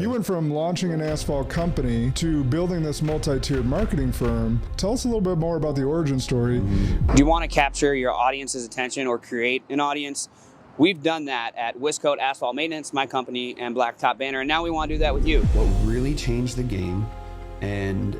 You went from launching an asphalt company to building this multi-tiered marketing firm. Tell us a little bit more about the origin story. Do you want to capture your audience's attention or create an audience? We've done that at Wiscote Asphalt Maintenance, my company, and Blacktop Banner, and now we want to do that with you. What really changed the game and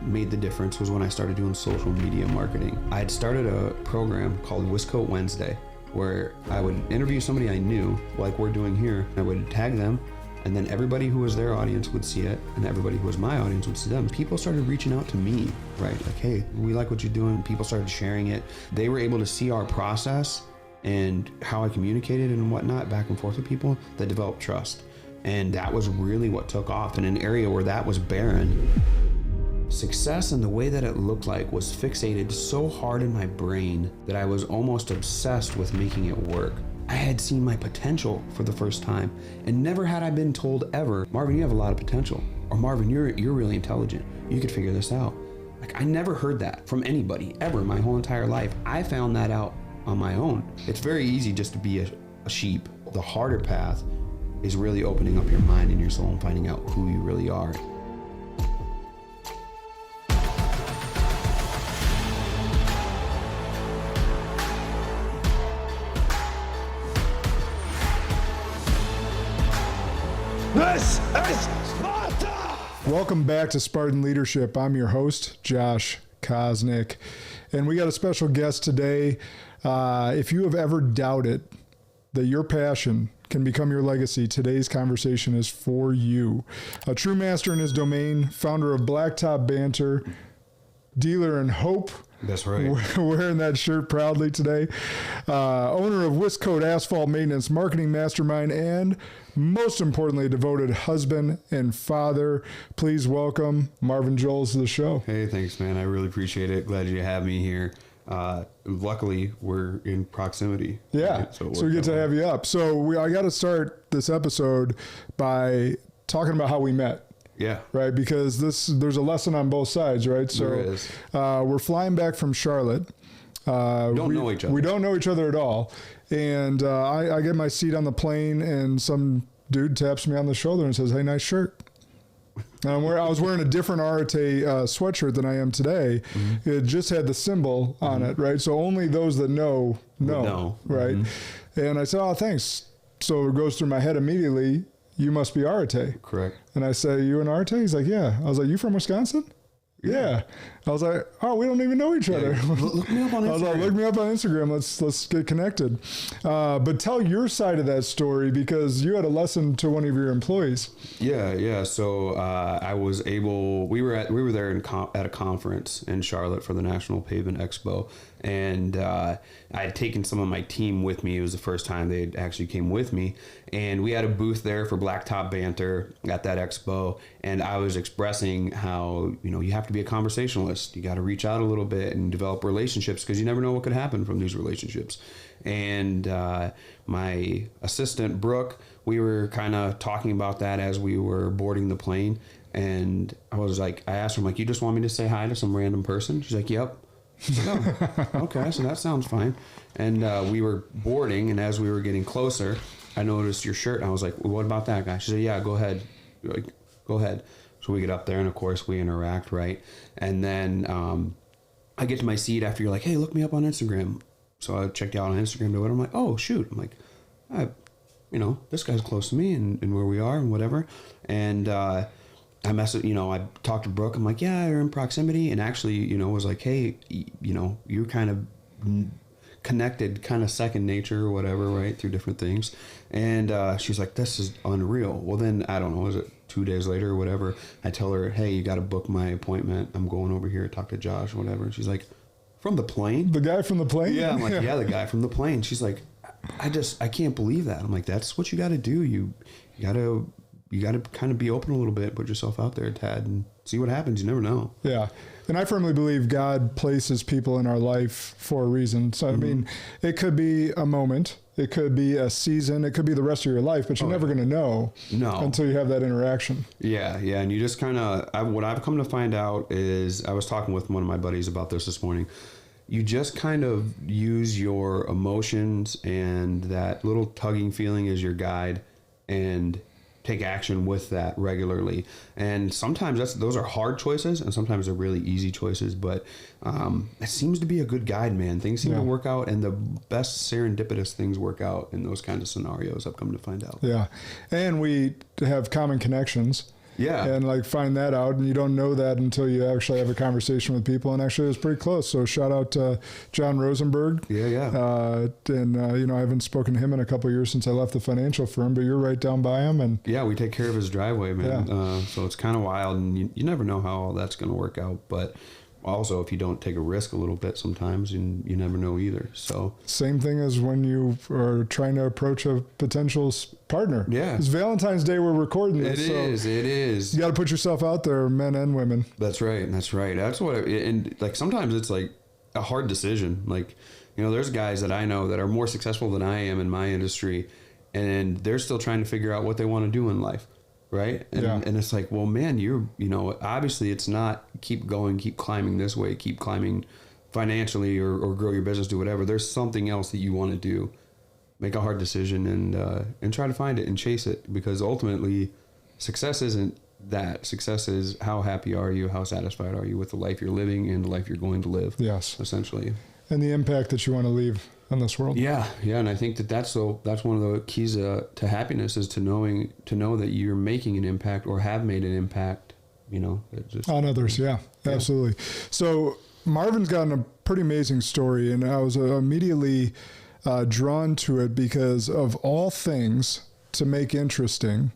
made the difference was when I started doing social media marketing. I had started a program called Wiscote Wednesday, where I would interview somebody I knew, like we're doing here. I would tag them, and then everybody who was their audience would see it, and everybody who was my audience would see them. People started reaching out to me, right? Like, hey, we like what you're doing. People started sharing it. They were able to see our process and how I communicated and whatnot back and forth with people that developed trust. And that was really what took off in an area where that was barren. Success and the way that it looked like was fixated so hard in my brain that I was almost obsessed with making it work. I had seen my potential for the first time, and never had I been told ever, Marvin, you have a lot of potential. Or Marvin, you're really intelligent. You could figure this out. Like, I never heard that from anybody ever my whole entire life. I found that out on my own. It's very easy just to be a sheep. The harder path is really opening up your mind and your soul and finding out who you really are. This is Sparta! Welcome back to Spartan Leadership. I'm your host, Josh Kosnick, and we got a special guest today. If you have ever doubted that your passion can become your legacy, today's conversation is for you. A true master in his domain, founder of Blacktop Banter, dealer in hope. That's right. Wearing that shirt proudly today. Owner of Wiscote Asphalt Maintenance, marketing mastermind, and most importantly, a devoted husband and father. Please welcome Marvin Joles to the show. Hey, thanks, man. I really appreciate it. Glad you have me here. Luckily, we're in proximity. Yeah, right? So we get to have you up. So I got to start this episode by talking about how we met. Yeah. Right, because there's a lesson on both sides, right? So there is. We're flying back from Charlotte. We don't know each other. We don't know each other at all. And I get my seat on the plane, and some dude taps me on the shoulder and says, "Hey, nice shirt." And I was wearing a different Arate sweatshirt than I am today. Mm-hmm. It just had the symbol on it, right? So only those that know, right? Mm-hmm. And I said, "Oh, thanks." So it goes through my head immediately, "You must be Arate." Correct. And I say, "You and Arate?" He's like, "Yeah." I was like, "You from Wisconsin?" Yeah. I was like, "Oh, we don't even know each other." Look me up on Instagram. I was like, "Look me up on Instagram. Let's get connected." But tell your side of that story, because you had a lesson to one of your employees. Yeah. So I was able. We were there at a conference in Charlotte for the National Pavement Expo, and I had taken some of my team with me. It was the first time they actually came with me, and we had a booth there for Blacktop Banter at that expo. And I was expressing how you have to be a conversationalist. You got to reach out a little bit and develop relationships, because you never know what could happen from these relationships. And my assistant, Brooke, we were kind of talking about that as we were boarding the plane. And I asked her, I'm like, "You just want me to say hi to some random person?" She's like, "Yep." Oh, okay, so that sounds fine. And we were boarding, and as we were getting closer, I noticed your shirt, and I was like, "What about that guy?" She said, "Yeah, go ahead. Go ahead." So we get up there, and of course we interact, right? And then I get to my seat after you're like, "Hey, look me up on Instagram." So I checked you out on Instagram, and I'm like, "Oh, shoot." I'm like, this guy's close to me and where we are and whatever. And I I talked to Brooke. I'm like, "Yeah, you're in proximity." And actually, was like, "Hey, you're kind of connected, kind of second nature or whatever, right, through different things." And she's like, "This is unreal." Well, then, I don't know, was it 2 days later or whatever, I tell her, "Hey, you got to book my appointment. I'm going over here to talk to Josh," or whatever. And she's like, "From the plane?" The guy from the plane? Yeah, I'm like, "Yeah, the guy from the plane." She's like, I can't believe that." I'm like, "That's what you got to do. You got to kind of be open a little bit, put yourself out there a tad, and see what happens. You never know." Yeah. And I firmly believe God places people in our life for a reason. So, I mean, it could be a moment, it could be a season, it could be the rest of your life, but you're never going to know until you have that interaction. Yeah. And you just kind of, what I've come to find out is, I was talking with one of my buddies about this morning. You just kind of use your emotions and that little tugging feeling as your guide, and take action with that regularly. And sometimes those are hard choices, and sometimes they're really easy choices. But it seems to be a good guide, man. Things seem to work out, and the best serendipitous things work out in those kinds of scenarios. I've come to find out. Yeah, and we have common connections. Yeah. And like find that out, and you don't know that until you actually have a conversation with people. And actually, it was pretty close. So shout out to John Rosenberg. Yeah. I haven't spoken to him in a couple of years since I left the financial firm, but you're right down by him. And yeah, we take care of his driveway, man. Yeah. So it's kind of wild, and you never know how all that's going to work out. But also, if you don't take a risk a little bit sometimes, you never know either. So same thing as when you are trying to approach a potential partner. Yeah. It's Valentine's Day we're recording this. It is. You got to put yourself out there, men and women. That's right. That's what, and like sometimes it's like a hard decision. Like, there's guys that I know that are more successful than I am in my industry, and they're still trying to figure out what they want to do in life. Right. And it's like, well, man, obviously it's not keep going, keep climbing this way, keep climbing financially or grow your business, do whatever. There's something else that you want to do. Make a hard decision and try to find it and chase it, because ultimately success isn't that. Success is how happy are you? How satisfied are you with the life you're living and the life you're going to live? Yes. Essentially. And the impact that you want to leave on this world. Yeah. And I think that's one of the keys to happiness, is to know that you're making an impact or have made an impact, on others. Yeah, absolutely. So Marvin's gotten a pretty amazing story, and I was immediately drawn to it because of all things to make interesting.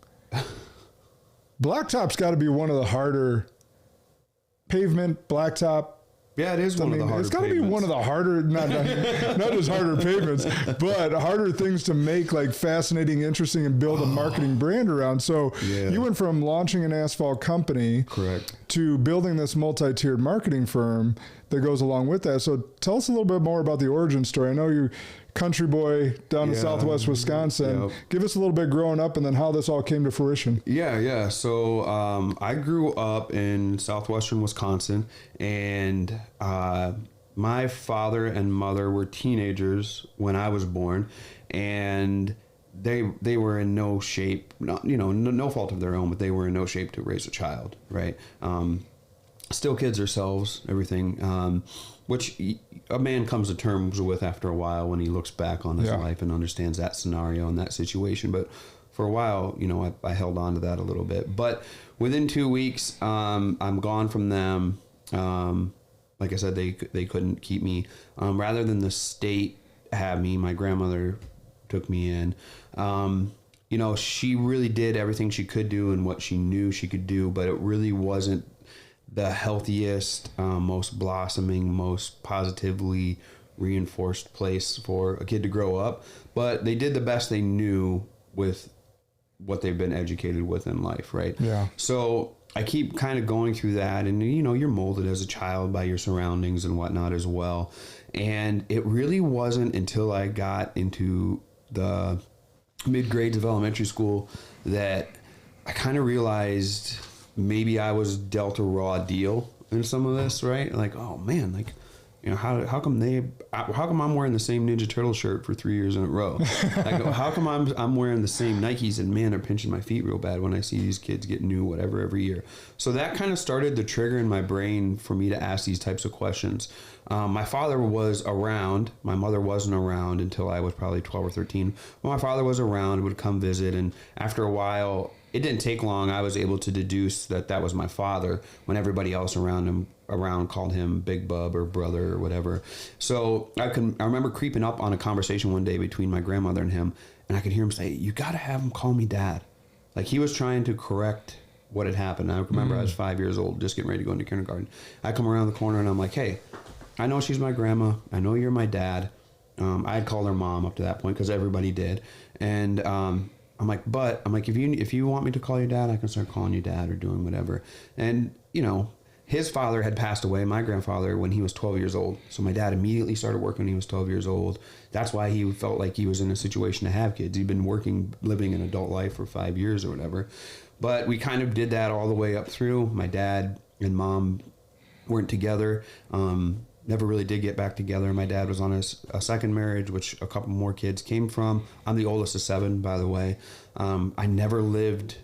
Blacktop's got to be one of the harder pavement, blacktop. Yeah, it is one of the harder. It's got to be one of the harder, not just harder pavements, but harder things to make, like fascinating, interesting, and build a marketing brand around. So you went from launching an asphalt company, correct, to building this multi-tiered marketing firm that goes along with that. So tell us a little bit more about the origin story. I know you're country boy down in Southwest Wisconsin. Yep. Give us a little bit growing up, and then how this all came to fruition. Yeah. So I grew up in southwestern Wisconsin, and my father and mother were teenagers when I was born, and they were in no shape, no fault of their own, but they were in no shape to raise a child, right? Still kids ourselves, everything, which a man comes to terms with after a while when he looks back on his life and understands that scenario and that situation. But for a while, I held on to that a little bit. But within 2 weeks, I'm gone from them. Like I said, they couldn't keep me. Rather than the state have me, my grandmother took me in. She really did everything she could do and what she knew she could do, but it really wasn't the healthiest, most blossoming, most positively reinforced place for a kid to grow up. But they did the best they knew with what they've been educated with in life, right? Yeah. So I keep kind of going through that, and you're molded as a child by your surroundings and whatnot as well. And it really wasn't until I got into the mid-grades of elementary school that I kind of realized maybe I was dealt a raw deal in some of this, right? Like, oh man, like, how come I'm wearing the same Ninja Turtle shirt for 3 years in a row? Like, how come I'm wearing the same Nikes, and man, they're pinching my feet real bad when I see these kids get new whatever every year. So that kind of started the trigger in my brain for me to ask these types of questions. My father was around. My mother wasn't around until I was probably 12 or 13. When my father was around, would come visit, and after a while, it didn't take long. I was able to deduce that was my father when everybody else around called him Big Bub or brother or whatever. So I remember creeping up on a conversation one day between my grandmother and him, and I could hear him say, "You got to have him call me Dad." Like he was trying to correct what had happened. I remember I was 5 years old, just getting ready to go into kindergarten. I come around the corner and I'm like, "Hey, I know she's my grandma. I know you're my dad." I had called her mom up to that point because everybody did. And I'm like, if you want me to call you Dad, I can start calling you Dad or doing whatever. And, his father had passed away, my grandfather, when he was 12 years old. So my dad immediately started working when he was 12 years old. That's why he felt like he was in a situation to have kids. He'd been living an adult life for 5 years or whatever. But we kind of did that all the way up through. My dad and mom weren't together. Never really did get back together. My dad was on a second marriage, which a couple more kids came from. I'm the oldest of 7, by the way. I never lived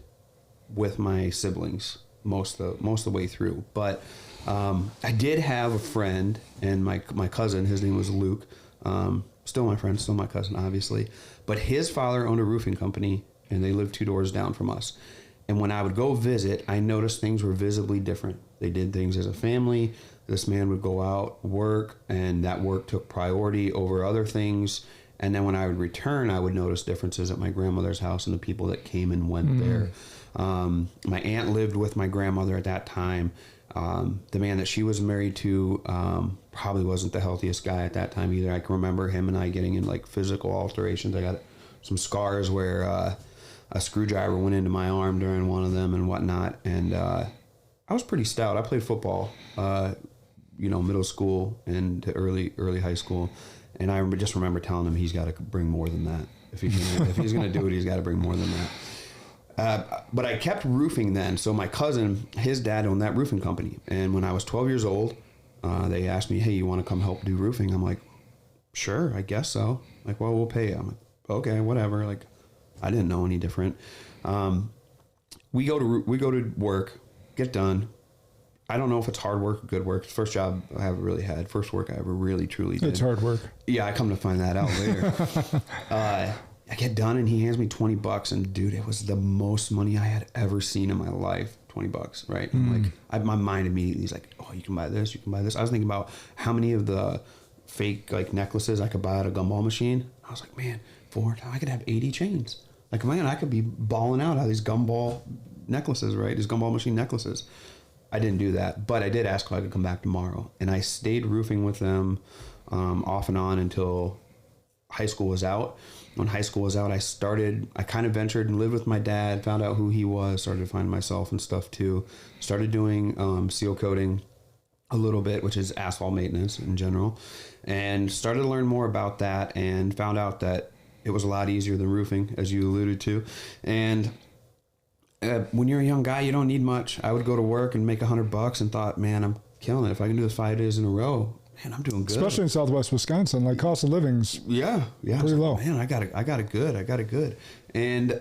with my siblings most of the way through. But I did have a friend, and my cousin, his name was Luke, still my friend, still my cousin, obviously. But his father owned a roofing company, and they lived 2 doors down from us. And when I would go visit, I noticed things were visibly different. They did things as a family. This man would go out, work, and that work took priority over other things. And then when I would return, I would notice differences at my grandmother's house and the people that came and went there. My aunt lived with my grandmother at that time. The man that she was married to probably wasn't the healthiest guy at that time either. I can remember him and I getting in like physical alterations. I got some scars where a screwdriver went into my arm during one of them and whatnot. And I was pretty stout. I played football, middle school and to early high school. And I just remember telling him he's got to bring more than that. If he's going to do it, he's got to bring more than that. But I kept roofing then. So my cousin, his dad owned that roofing company. And when I was 12 years old, they asked me, hey, you want to come help do roofing? I'm like, sure, I guess so. Like, well, we'll pay you. I'm like, okay, whatever. Like, I didn't know any different. We go to work, get done. I don't know if it's hard work or good work. It's the first job I ever really had. First work I ever really, truly did. It's hard work. Yeah, I come to find that out later. I get done and he hands me $20, and dude, it was the most money I had ever seen in my life. $20, right? I'm like, my mind immediately is like, oh, you can buy this, you can buy this. I was thinking about how many of the fake like necklaces I could buy at a gumball machine. I was like, man, I could have 80 chains. Like, man, I could be balling out these gumball necklaces, right? These gumball machine necklaces. I didn't do that, but I did ask if I could come back tomorrow. And I stayed roofing with them off and on until high school was out. When high school was out, I kind of ventured and lived with my dad, found out who he was, started to find myself and stuff too. Started doing seal coating a little bit, which is asphalt maintenance in general, and started to learn more about that and found out that it was a lot easier than roofing, as you alluded to. And when you're a young guy, you don't need much. I would go to work and make $100 and thought, man, I'm killing it. If I can do this 5 days in a row, man, I'm doing good. Especially in Southwest Wisconsin, like cost of living's pretty low. Man, I got it good. And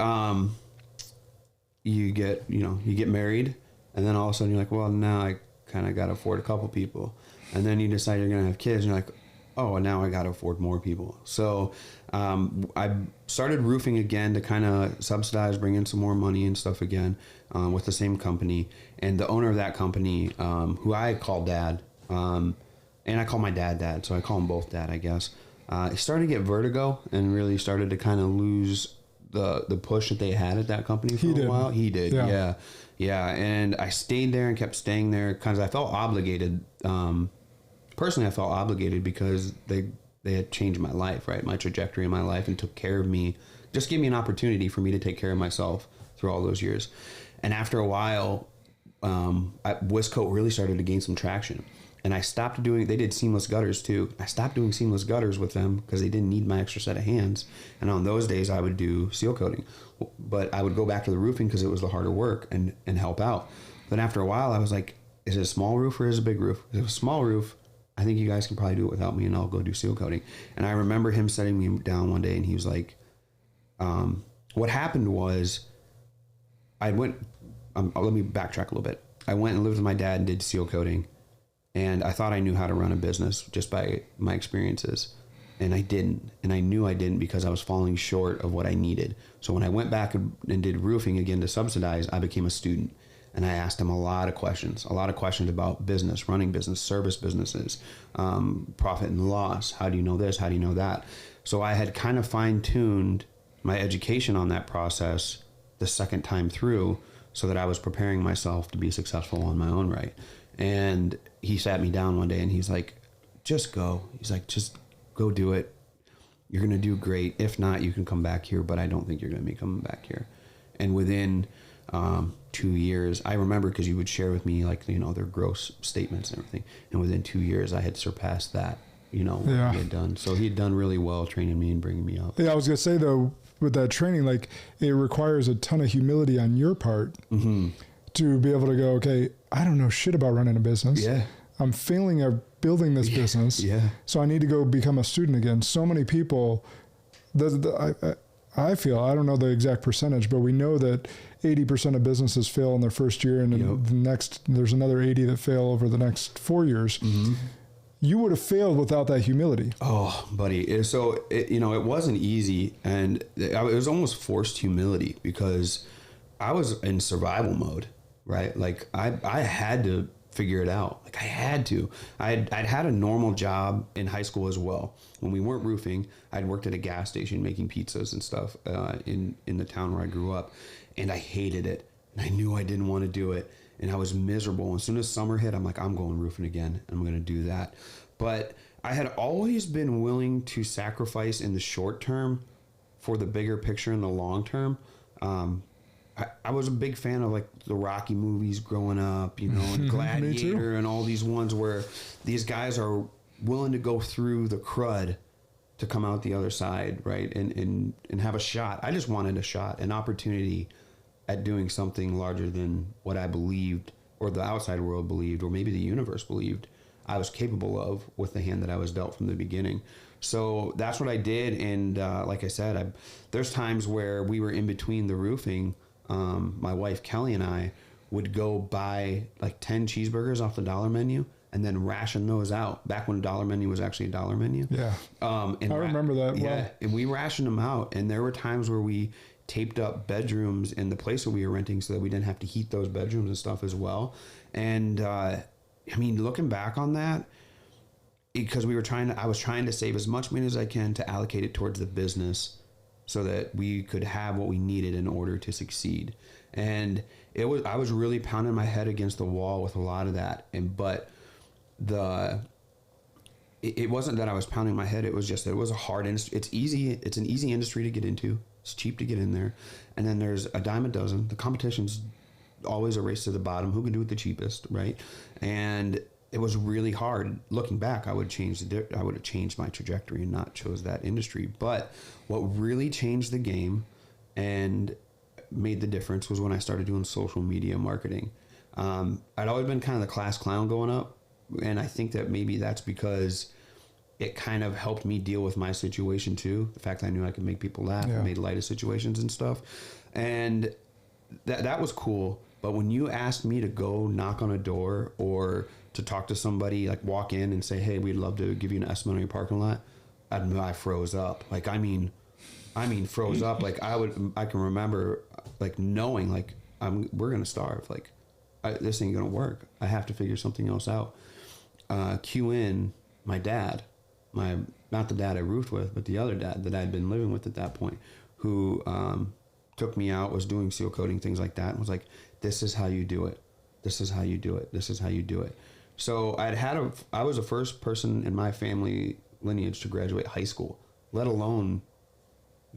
you get married, and then all of a sudden you're like, well, now I kind of got to afford a couple people. And then you decide you're going to have kids, and you're like, oh, and now I got to afford more people. So I started roofing again to kind of subsidize, bring in some more money and stuff again with the same company. And the owner of that company, who I call Dad, and I call my dad, so I call them both Dad, I guess. He started to get vertigo and really started to kind of lose the push that they had at that company for a while. He did, yeah. And I stayed there and kept staying there because I felt obligated. Personally, I felt obligated because they had changed my life, right? My trajectory in my life, and took care of me. Just gave me an opportunity for me to take care of myself through all those years. And after a while, Wiscote really started to gain some traction. And I stopped doing, they did seamless gutters too. I stopped doing seamless gutters with them because they didn't need my extra set of hands. And on those days I would do seal coating, but I would go back to the roofing because it was the harder work and help out. Then after a while I was like, is it a small roof or is it a big roof? If it's a small roof, I think you guys can probably do it without me, and I'll go do seal coating. And I remember him setting me down one day and he was like, what happened was let me backtrack a little bit. I went and lived with my dad and did seal coating. And I thought I knew how to run a business just by my experiences. And I didn't. And I knew I didn't because I was falling short of what I needed. So when I went back and did roofing again to subsidize, I became a student. And I asked him a lot of questions about business, running business, service businesses, profit and loss. How do you know this? How do you know that? So I had kind of fine-tuned my education on that process the second time through so that I was preparing myself to be successful on my own right. And he sat me down one day and he's like, just go. He's like, just go do it. You're going to do great. If not, you can come back here, but I don't think you're going to be coming back here. And within 2 years, I remember because you would share with me like, their gross statements and everything. And within 2 years, I had surpassed that, what he had done. So he had done really well training me and bringing me up. Yeah, I was going to say though, with that training, like it requires a ton of humility on your part. Mm-hmm. To be able to go, okay, I don't know shit about running a business. Yeah. I'm failing at building this business. Yeah. So I need to go become a student again. So many people, I I feel, I don't know the exact percentage, but we know that 80% of businesses fail in their first year, and there's another 80 that fail over the next 4 years. Mm-hmm. You would have failed without that humility. Oh, buddy. So, it wasn't easy, and it was almost forced humility because I was in survival mode, right? Like I had to figure it out. Like I had to. I'd had a normal job in high school as well. When we weren't roofing, I'd worked at a gas station making pizzas and stuff in the town where I grew up, and I hated it. And I knew I didn't want to do it, and I was miserable. As soon as summer hit, I'm like, I'm going roofing again, and I'm going to do that. But I had always been willing to sacrifice in the short term for the bigger picture in the long term. I was a big fan of like the Rocky movies growing up, and Gladiator and all these ones where these guys are willing to go through the crud to come out the other side, right? And have a shot. I just wanted a shot, an opportunity at doing something larger than what I believed or the outside world believed, or maybe the universe believed I was capable of with the hand that I was dealt from the beginning. So that's what I did. And like I said, there's times where we were in between the roofing. My wife, Kelly, and I would go buy like 10 cheeseburgers off the dollar menu and then ration those out back when a dollar menu was actually a dollar menu. Yeah. And I remember that. Yeah. Well. And we rationed them out. And there were times where we taped up bedrooms in the place that we were renting so that we didn't have to heat those bedrooms and stuff as well. And, looking back on that, because I was trying to save as much money as I can to allocate it towards the business so that we could have what we needed in order to succeed. And I was really pounding my head against the wall with a lot of that. But it wasn't that I was pounding my head. It was just that it was a hard industry. It's easy. It's an easy industry to get into. It's cheap to get in there. And then there's a dime a dozen. The competition's always a race to the bottom. Who can do it the cheapest, right? And it was really hard. Looking back, I would have changed my trajectory and not chose that industry. But what really changed the game and made the difference was when I started doing social media marketing. I'd always been kind of the class clown going up, and I think that maybe that's because it kind of helped me deal with my situation too. The fact that I knew I could make people laugh and made light of situations and stuff. And that was cool. But when you asked me to go knock on a door or to talk to somebody, like walk in and say, hey, we'd love to give you an estimate on your parking lot, I froze up. Like, I mean, froze up. Like I can remember like knowing like we're going to starve. Like this ain't going to work. I have to figure something else out. Cue in my dad, not the dad I roofed with, but the other dad that I'd been living with at that point, who took me out, was doing seal coating, things like that, and was like, this is how you do it. This is how you do it. This is how you do it. So I was the first person in my family lineage to graduate high school, let alone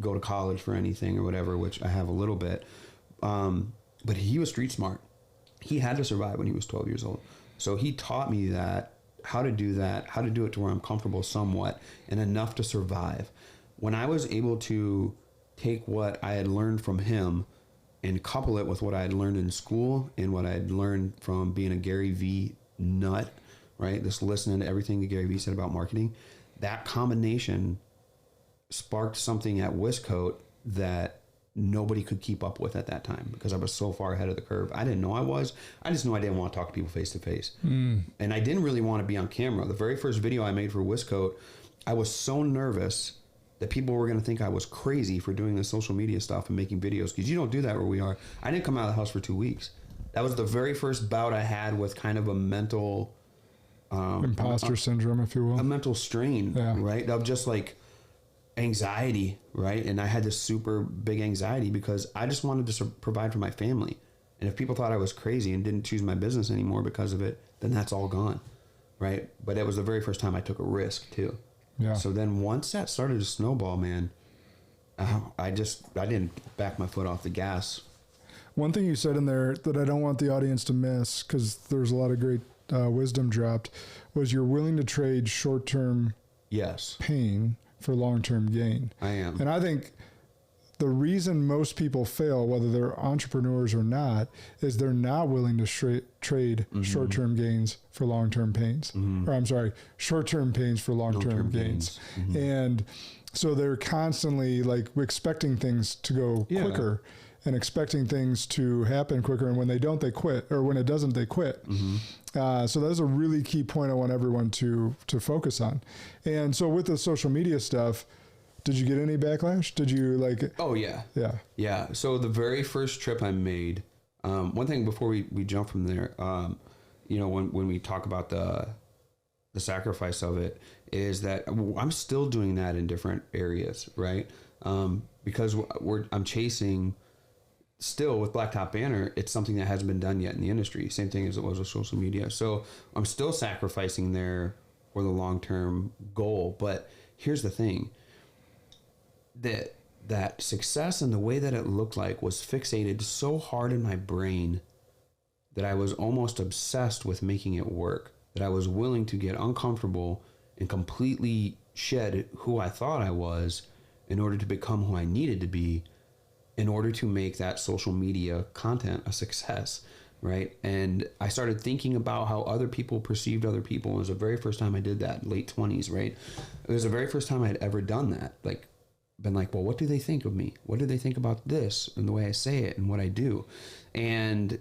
go to college for anything or whatever, which I have a little bit. But he was street smart. He had to survive when he was 12 years old. So he taught me how to do it to where I'm comfortable somewhat and enough to survive. When I was able to take what I had learned from him and couple it with what I had learned in school and what I had learned from being a Gary V nut, right? Just listening to everything that Gary V said about marketing, that combination sparked something at Wiscote that nobody could keep up with at that time because I was so far ahead of the curve. I didn't know I was. I just knew I didn't want to talk to people face to face. And I didn't really want to be on camera. The very first video I made for Wiscote, I was so nervous that people were going to think I was crazy for doing the social media stuff and making videos, because you don't do that where we are. I didn't come out of the house for 2 weeks. That was the very first bout I had with kind of a mental imposter syndrome, if you will, a mental strain, right? Of just like anxiety, right? And I had this super big anxiety because I just wanted to provide for my family. And if people thought I was crazy and didn't choose my business anymore because of it, then that's all gone, right? But it was the very first time I took a risk too. Yeah. So then once that started to snowball, man, I didn't back my foot off the gas. One thing you said in there that I don't want the audience to miss, because there's a lot of great wisdom dropped, was you're willing to trade short-term pain for long-term gain. I am. And I think the reason most people fail, whether they're entrepreneurs or not, is they're not willing to trade short-term gains for long-term pains. Or I'm sorry, short-term pains for long-term gains. And so they're constantly like expecting things to go quicker and expecting things to happen quicker. And when they don't, they quit. Or when it doesn't, they quit. So that's a really key point I want everyone to focus on. And so with the social media stuff, did you get any backlash? Did you like? Oh yeah. Yeah. Yeah. So the very first trip I made, one thing before we jump from there, you know, when we talk about the sacrifice of it, is that I'm still doing that in different areas, right? Because I'm chasing. Still with Blacktop Banner, it's something that hasn't been done yet in the industry. Same thing as it was with social media. So I'm still sacrificing there for the long-term goal. But here's the thing, that success and the way that it looked like was fixated so hard in my brain that I was almost obsessed with making it work, that I was willing to get uncomfortable and completely shed who I thought I was in order to become who I needed to be, in order to make that social media content a success, right? And I started thinking about how other people perceived other people. It was the very first time I did that, late 20s, right? It was the very first time I'd ever done that. Like, been like, well, what do they think of me? What do they think about this and the way I say it and what I do? And,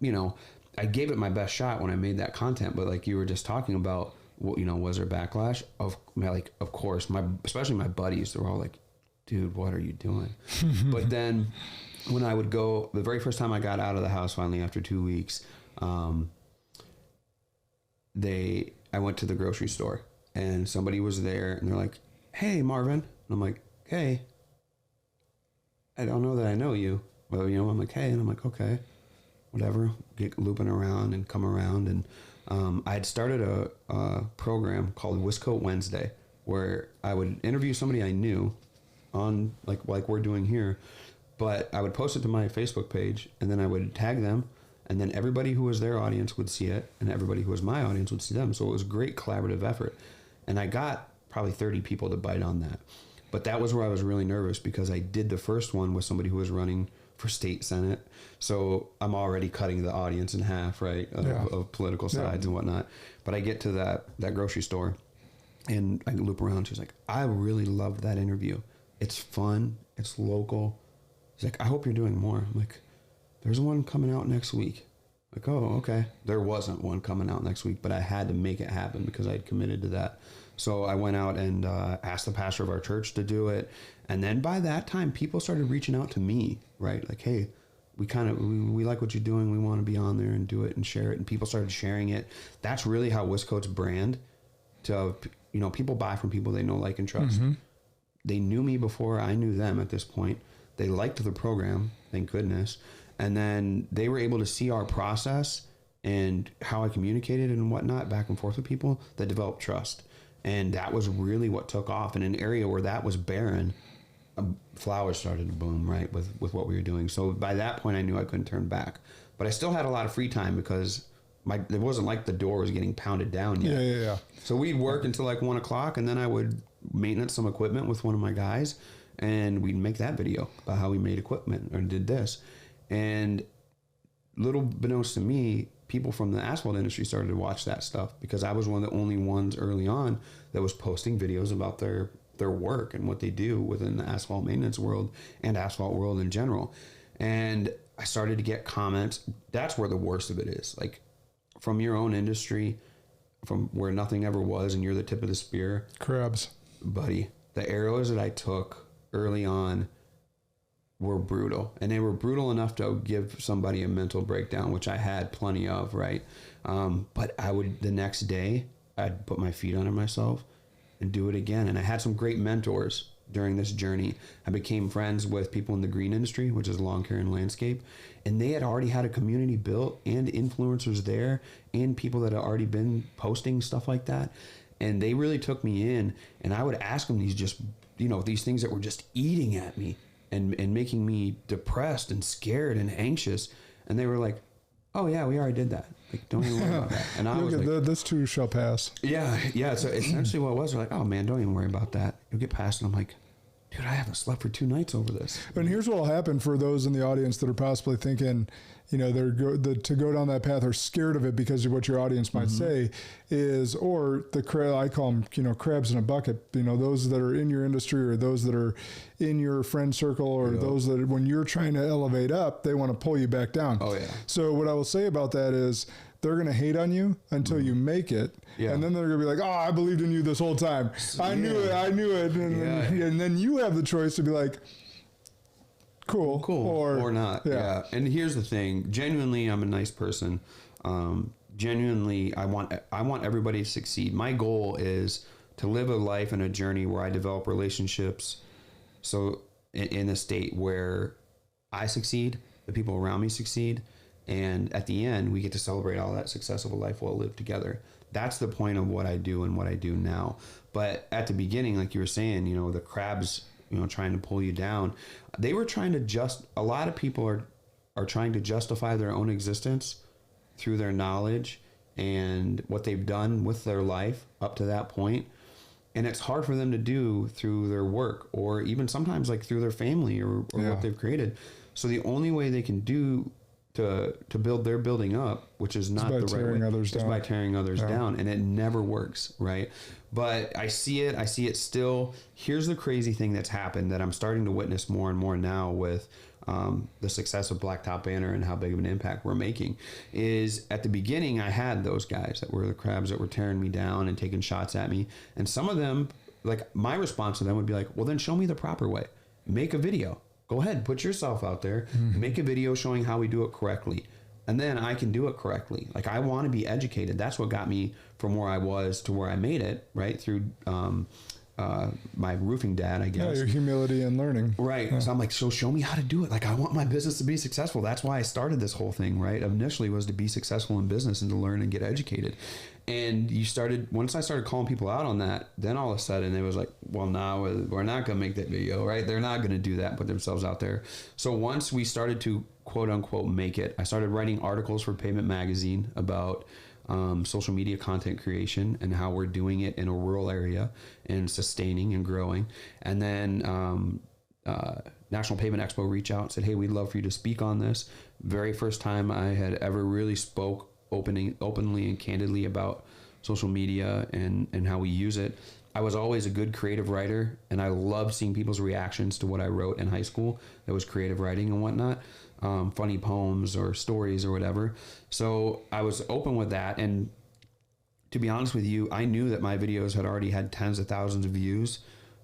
you know, I gave it my best shot when I made that content. But like you were just talking about, you know, was there backlash? Of course, especially my buddies, they were all like, dude, what are you doing? But then when I would go, the very first time I got out of the house finally after 2 weeks, I went to the grocery store and somebody was there and they're like, hey, Marvin. And I'm like, hey, I don't know that I know you. Well, you know, I'm like, hey, and I'm like, okay, whatever, get looping around and come around. And I had started a program called Wiscoat Wednesday where I would interview somebody I knew on like we're doing here, but I would post it to my Facebook page and then I would tag them and then everybody who was their audience would see it and everybody who was my audience would see them. So it was a great collaborative effort. And I got probably 30 people to bite on that. But that was where I was really nervous because I did the first one with somebody who was running for state senate. So I'm already cutting the audience in half, right? Of political sides and whatnot. But I get to that grocery store and I loop around. She's like, I really loved that interview. It's fun. It's local. He's like, I hope you're doing more. I'm like, there's one coming out next week. Like, oh, okay. There wasn't one coming out next week, but I had to make it happen because I had committed to that. So I went out and asked the pastor of our church to do it. And then by that time, people started reaching out to me, right? Like, hey, we like what you're doing. We want to be on there and do it and share it. And people started sharing it. That's really how Wiscoat's brand to, you know, people buy from people they know, like, and trust. They knew me before I knew them at this point. They liked the program, thank goodness. And then they were able to see our process and how I communicated and whatnot back and forth with people that developed trust. And that was really what took off. In an area where that was barren, flowers started to bloom, right, with what we were doing. So by that point, I knew I couldn't turn back. But I still had a lot of free time because it wasn't like the door was getting pounded down yet. Yeah. So we'd work until like 1 o'clock, and then I would maintenance some equipment with one of my guys, and we'd make that video about how we made equipment or did this. And little beknownst to me, people from the asphalt industry started to watch that stuff because I was one of the only ones early on that was posting videos about their work and what they do within the asphalt maintenance world and asphalt world in general. And I started to get comments. That's where the worst of it is. Like, from your own industry, from where nothing ever was, and you're the tip of the spear. Crabs. Buddy, the arrows that I took early on were brutal. And they were brutal enough to give somebody a mental breakdown, which I had plenty of, right? But the next day, I'd put my feet under myself and do it again. And I had some great mentors during this journey. I became friends with people in the green industry, which is lawn care and landscape. And they had already had a community built and influencers there and people that had already been posting stuff like that. And they really took me in, and I would ask them these things that were just eating at me and making me depressed and scared and anxious. And they were like, oh yeah, we already did that. Like, don't even worry about that. And I was like, this too shall pass. Yeah. So essentially what it was, they're like, oh man, don't even worry about that. You'll get past it. I'm like, dude, I haven't slept for 2 nights over this. And here's what will happen for those in the audience that are possibly thinking, to go down that path or scared of it because of what your audience might say is, or I call them, crabs in a bucket, those that are in your industry or those that are in your friend circle or those that when you're trying to elevate up, they want to pull you back down. Oh yeah. So what I will say about that is they're going to hate on you until you make it. Yeah. And then they're going to be like, oh, I believed in you this whole time. I knew it. And then you have the choice to be like, cool or not. Yeah. And here's the thing, genuinely, I'm a nice person. Genuinely, I want everybody to succeed. My goal is to live a life and a journey where I develop relationships. So in a state where I succeed, the people around me succeed. And at the end, we get to celebrate all that success of a life well lived together. That's the point of what I do and what I do now. But at the beginning, like you were saying, the crabs, trying to pull you down, they were trying to a lot of people are trying to justify their own existence through their knowledge and what they've done with their life up to that point. And it's hard for them to do through their work or even sometimes like through their family or what they've created. So the only way they can do to build their building up, which is not the right way, is by tearing others down, and it never works, right? But I see it still. Here's the crazy thing that's happened that I'm starting to witness more and more now with the success of Blacktop Banner and how big of an impact we're making. Is at the beginning I had those guys that were the crabs that were tearing me down and taking shots at me, and some of them, like my response to them would be like, well, then show me the proper way. Make a video. Go ahead, put yourself out there, make a video showing how we do it correctly. And then I can do it correctly. Like I want to be educated. That's what got me from where I was to where I made it, right? Through my roofing dad, I guess. Yeah, your humility and learning. Right. Yeah. So I'm like, so show me how to do it. Like I want my business to be successful. That's why I started this whole thing, right? Initially was to be successful in business and to learn and get educated. And once I started calling people out on that, then all of a sudden it was like, well, now we're not going to make that video, right? They're not going to do that, put themselves out there. So once we started to quote unquote make it, I started writing articles for Pavement Magazine about social media content creation and how we're doing it in a rural area and sustaining and growing. And then National Pavement Expo reached out and said, hey, we'd love for you to speak on this. Very first time I had ever really spoke openly and candidly about social media and how we use it. I was always a good creative writer, and I loved seeing people's reactions to what I wrote in high school that was creative writing and whatnot, funny poems or stories or whatever. So I was open with that, and to be honest with you, I knew that my videos had already had tens of thousands of views,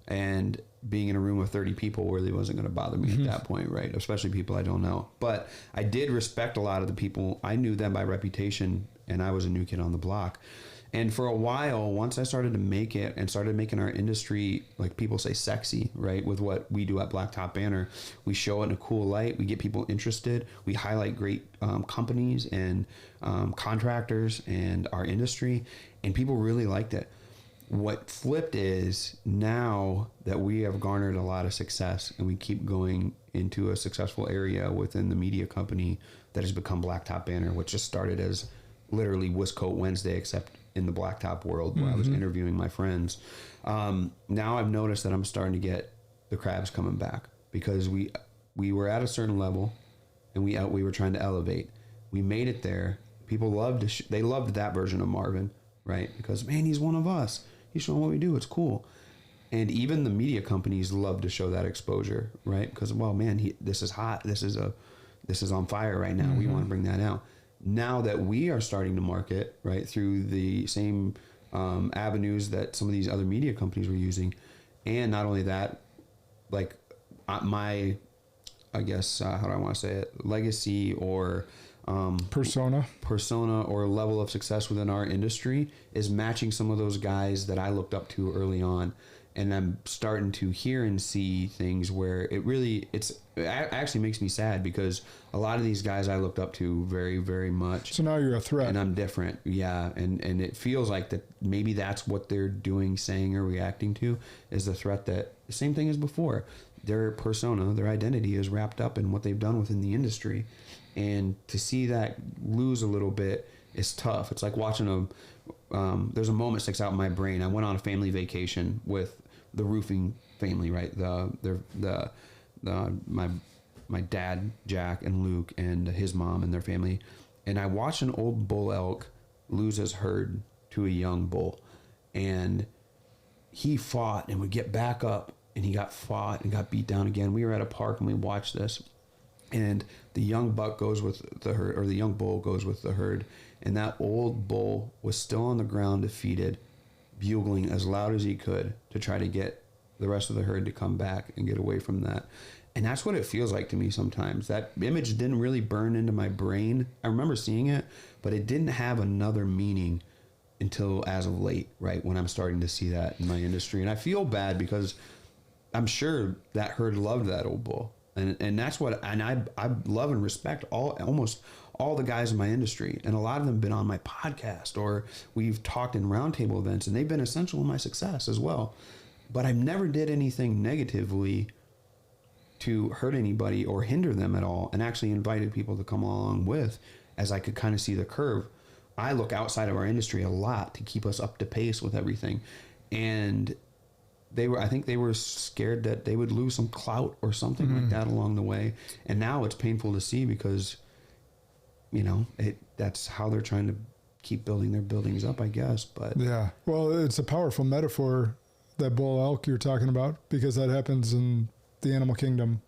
and being in a room of 30 people really wasn't going to bother me at that point, right? Especially people I don't know. But I did respect a lot of the people. I knew them by reputation, and I was a new kid on the block. And for a while, once I started to make it and started making our industry, like people say, sexy, right? With what we do at Blacktop Banner, we show it in a cool light. We get people interested. We highlight great companies and contractors and our industry, and people really liked it. What flipped is now that we have garnered a lot of success and we keep going into a successful area within the media company that has become Blacktop Banner, which just started as literally Wiscoat Wednesday, except in the blacktop world where I was interviewing my friends. Now I've noticed that I'm starting to get the crabs coming back because we were at a certain level and we were trying to elevate. We made it there. People loved they loved that version of Marvin, right? Because man, he's one of us. He's showing what we do. It's cool. And even the media companies love to show that exposure, right? Because, well, man, this is hot. This is on fire right now. We want to bring that out. Now that we are starting to market, right, through the same avenues that some of these other media companies were using, and not only that, like my, I guess, how do I want to say it, legacy or persona or level of success within our industry is matching some of those guys that I looked up to early on. And I'm starting to hear and see things where it actually makes me sad because a lot of these guys I looked up to very, very much. So now you're a threat. And I'm different. Yeah. And it feels like that maybe that's what they're doing, saying, or reacting to is the threat that the same thing as before. Their persona, their identity is wrapped up in what they've done within the industry. And to see that lose a little bit is tough. It's like watching there's a moment sticks out in my brain. I went on a family vacation with roofing family, right? My dad, Jack, and Luke, and his mom and their family. And I watched an old bull elk lose his herd to a young bull. And he fought and would get back up, and he got fought and got beat down again. We were at a park and we watched this. And the young buck goes with the herd, or the young bull goes with the herd. And that old bull was still on the ground, defeated, bugling as loud as he could to try to get the rest of the herd to come back and get away from that. And that's what it feels like to me sometimes. That image didn't really burn into my brain. I remember seeing it, but it didn't have another meaning until as of late, right? When I'm starting to see that in my industry. And I feel bad because I'm sure that herd loved that old bull. And that's what, and I love and respect almost all the guys in my industry. And a lot of them have been on my podcast, or we've talked in roundtable events, and they've been essential in my success as well. But I never did anything negatively to hurt anybody or hinder them at all, and actually invited people to come along with, as I could kind of see the curve. I look outside of our industry a lot to keep us up to pace with everything. And I think they were scared that they would lose some clout or something like that along the way. And now it's painful to see because, that's how they're trying to keep building their buildings up, I guess. But yeah, well, it's a powerful metaphor, that bull elk you're talking about, because that happens in the animal kingdom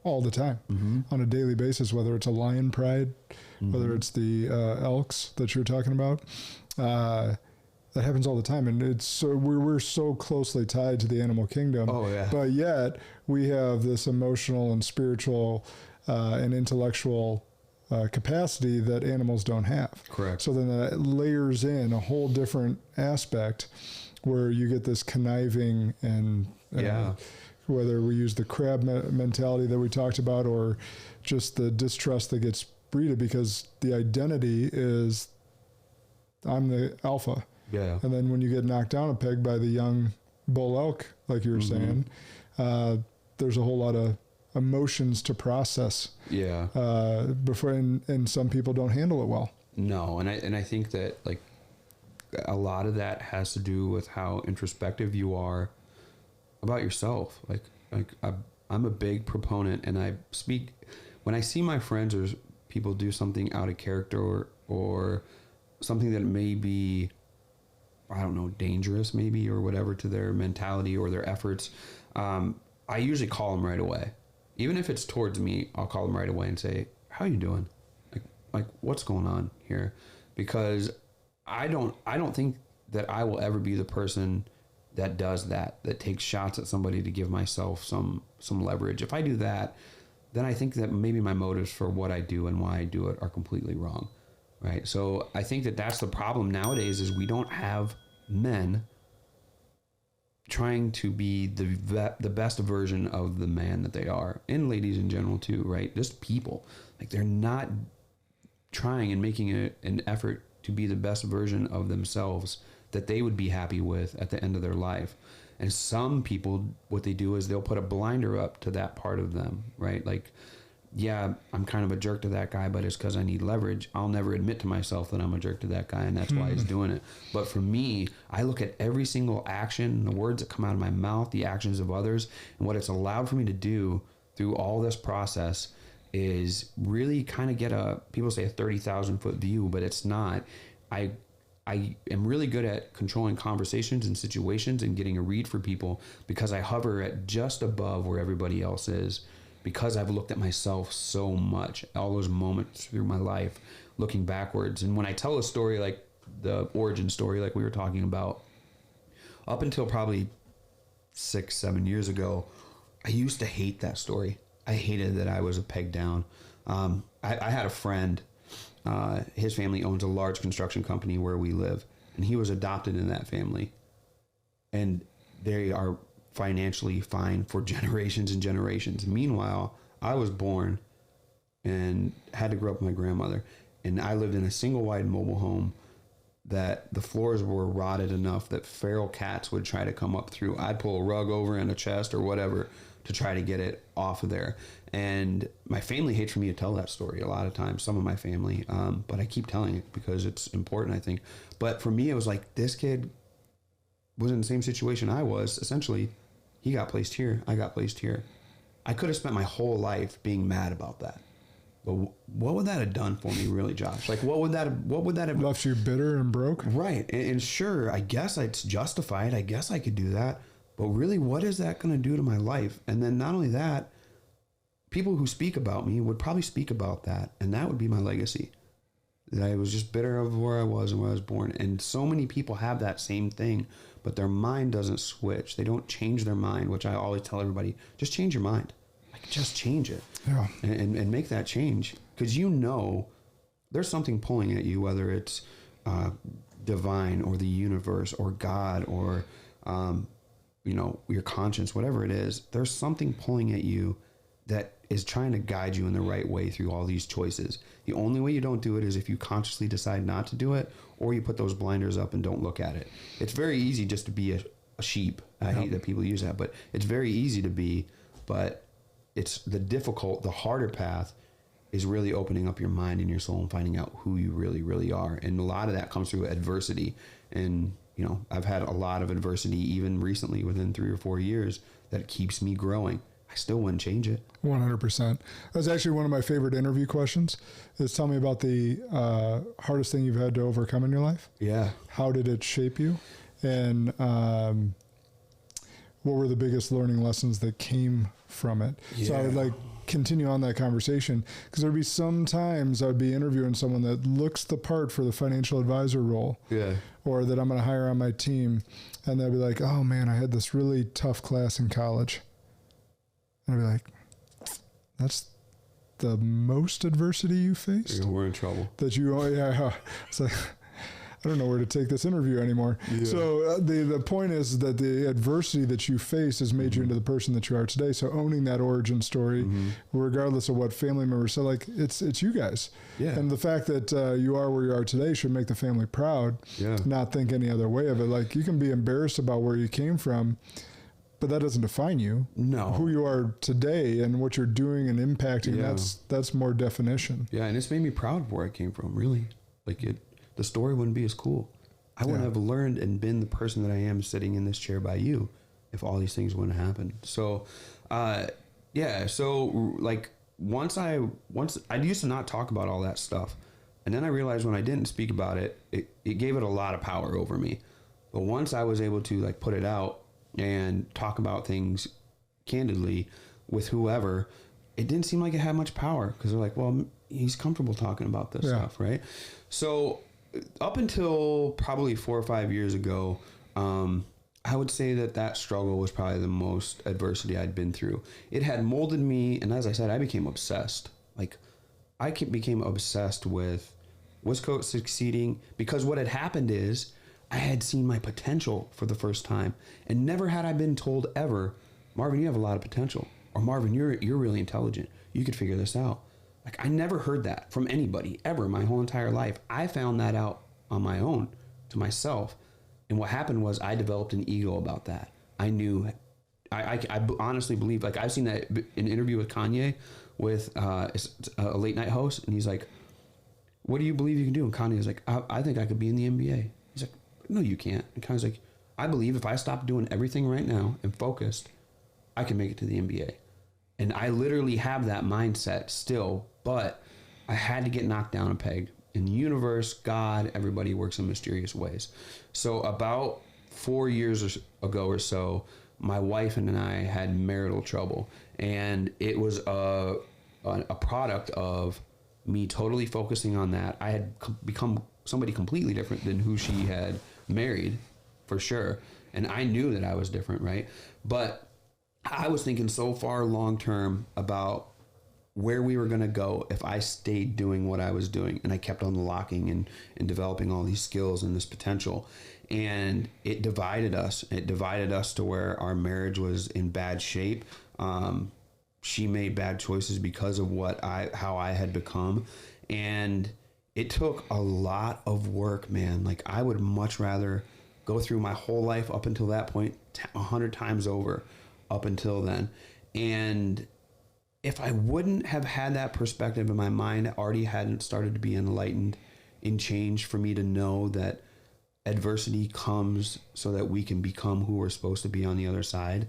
all the time on a daily basis, whether it's a lion pride, whether it's the elks that you're talking about. That happens all the time, and it's so we're so closely tied to the animal kingdom. Oh yeah. But yet we have this emotional and spiritual and intellectual capacity that animals don't have. Correct. So then that layers in a whole different aspect where you get this conniving and whether we use the crab mentality that we talked about, or just the distrust that gets breeded because the identity is I'm the alpha. Yeah. And then when you get knocked down a peg by the young bull elk, like you were saying, there's a whole lot of emotions to process. Yeah. Before, and some people don't handle it well. No. And I think that like a lot of that has to do with how introspective you are about yourself. Like I'm a big proponent, and I speak when I see my friends or people do something out of character or something that may be, I don't know, dangerous maybe, or whatever to their mentality or their efforts. I usually call them right away. Even if it's towards me, I'll call them right away and say, how you doing? Like what's going on here? Because I don't think that I will ever be the person that does that takes shots at somebody to give myself some leverage. If I do that, then I think that maybe my motives for what I do and why I do it are completely wrong, right? So I think that that's the problem nowadays is we don't have men trying to be the best version of the man that they are, and ladies in general too, right? Just people. Like they're not trying and making an effort to be the best version of themselves that they would be happy with at the end of their life. And some people, what they do is they'll put a blinder up to that part of them, right? Like, yeah, I'm kind of a jerk to that guy, but it's because I need leverage. I'll never admit to myself that I'm a jerk to that guy, and that's why he's doing it. But for me, I look at every single action, the words that come out of my mouth, the actions of others, and what it's allowed for me to do through all this process is really kind of get people say a 30,000 foot view, but it's not. I am really good at controlling conversations and situations and getting a read for people because I hover at just above where everybody else is, because I've looked at myself so much, all those moments through my life, looking backwards. And when I tell a story like the origin story, like we were talking about, up until probably 6-7 years ago, I used to hate that story. I hated that I was a peg down. I had a friend, his family owns a large construction company where we live, and he was adopted in that family. And they are financially fine for generations and generations. Meanwhile, I was born and had to grow up with my grandmother, and I lived in a single wide mobile home that the floors were rotted enough that feral cats would try to come up through. I'd pull a rug over in a chest or whatever to try to get it off of there. And my family hates for me to tell that story a lot of times, some of my family, but I keep telling it because it's important, I think. But for me, it was like, this kid was in the same situation I was, essentially He got placed here. I got placed here. I could have spent my whole life being mad about that. But what would that have done for me, really, Josh? Like, what would that have left you bitter and broke? Right. And sure, I guess it's justified. I guess I could do that. But really, what is that going to do to my life? And then not only that, people who speak about me would probably speak about that. And that would be my legacy. That I was just bitter of where I was and where I was born. And so many people have that same thing, but their mind doesn't switch. They don't change their mind, which I always tell everybody, just change your mind. Like, just change it. Yeah. And make that change. Because there's something pulling at you, whether it's divine or the universe or God or, your conscience, whatever it is. There's something pulling at you that is trying to guide you in the right way through all these choices. The only way you don't do it is if you consciously decide not to do it, or you put those blinders up and don't look at it. It's very easy just to be a sheep. I hate that people use that, but it's very easy to be, but it's the harder path is really opening up your mind and your soul and finding out who you really, really are. And a lot of that comes through adversity. And, I've had a lot of adversity even recently within 3 or 4 years that keeps me growing. I still wouldn't change it. 100%. That's actually one of my favorite interview questions is tell me about the hardest thing you've had to overcome in your life. Yeah. How did it shape you? And what were the biggest learning lessons that came from it? Yeah. So I would continue on that conversation because there'd be some times I'd be interviewing someone that looks the part for the financial advisor role. Yeah. Or that I'm going to hire on my team. And they'll be like, oh man, I had this really tough class in college. And I'd be like, that's the most adversity you faced? We're in trouble. It's like, I don't know where to take this interview anymore. Yeah. So the point is that the adversity that you face has made you into the person that you are today. So owning that origin story, regardless of what family members say, it's you guys. Yeah. And the fact that you are where you are today should make the family proud. Yeah. Not think any other way of it. Like, you can be embarrassed about where you came from, but that doesn't define you. No. Who you are today and what you're doing and impacting, that's more definition. Yeah, and it's made me proud of where I came from, really. The story wouldn't be as cool. I wouldn't have learned and been the person that I am sitting in this chair by you if all these things wouldn't happen. So, once I used to not talk about all that stuff. And then I realized when I didn't speak about it, it gave it a lot of power over me. But once I was able to put it out and talk about things candidly with whoever, it didn't seem like it had much power because they're like, well, he's comfortable talking about this stuff, right? So up until probably 4 or 5 years ago, I would say that struggle was probably the most adversity I'd been through. It had molded me, and as I said, I became obsessed. I became obsessed with Westcote succeeding because what had happened is I had seen my potential for the first time, and never had I been told ever, Marvin, you have a lot of potential, or Marvin, you're really intelligent. You could figure this out. I never heard that from anybody ever my whole entire life. I found that out on my own to myself. And what happened was I developed an ego about that. I knew, I honestly believe, I've seen that in an interview with Kanye with a late night host. And he's like, what do you believe you can do? And Kanye's like, I think I could be in the NBA. He's like, no, you can't. And Kanye's like, I believe if I stop doing everything right now and focused, I can make it to the NBA. And I literally have that mindset still, but I had to get knocked down a peg. In the universe, God, everybody works in mysterious ways. So about 4 years ago or so, my wife and I had marital trouble. And it was a product of me totally focusing on that. I had become somebody completely different than who she had married, for sure. And I knew that I was different, right? But I was thinking so far long term about where we were going to go if I stayed doing what I was doing. And I kept unlocking and developing all these skills and this potential. And it divided us. It divided us to where our marriage was in bad shape. She made bad choices because of how I had become. And it took a lot of work, man. I would much rather go through my whole life up until that point 100 times over up until then. And if I wouldn't have had that perspective in my mind, already hadn't started to be enlightened in change for me to know that adversity comes so that we can become who we're supposed to be on the other side,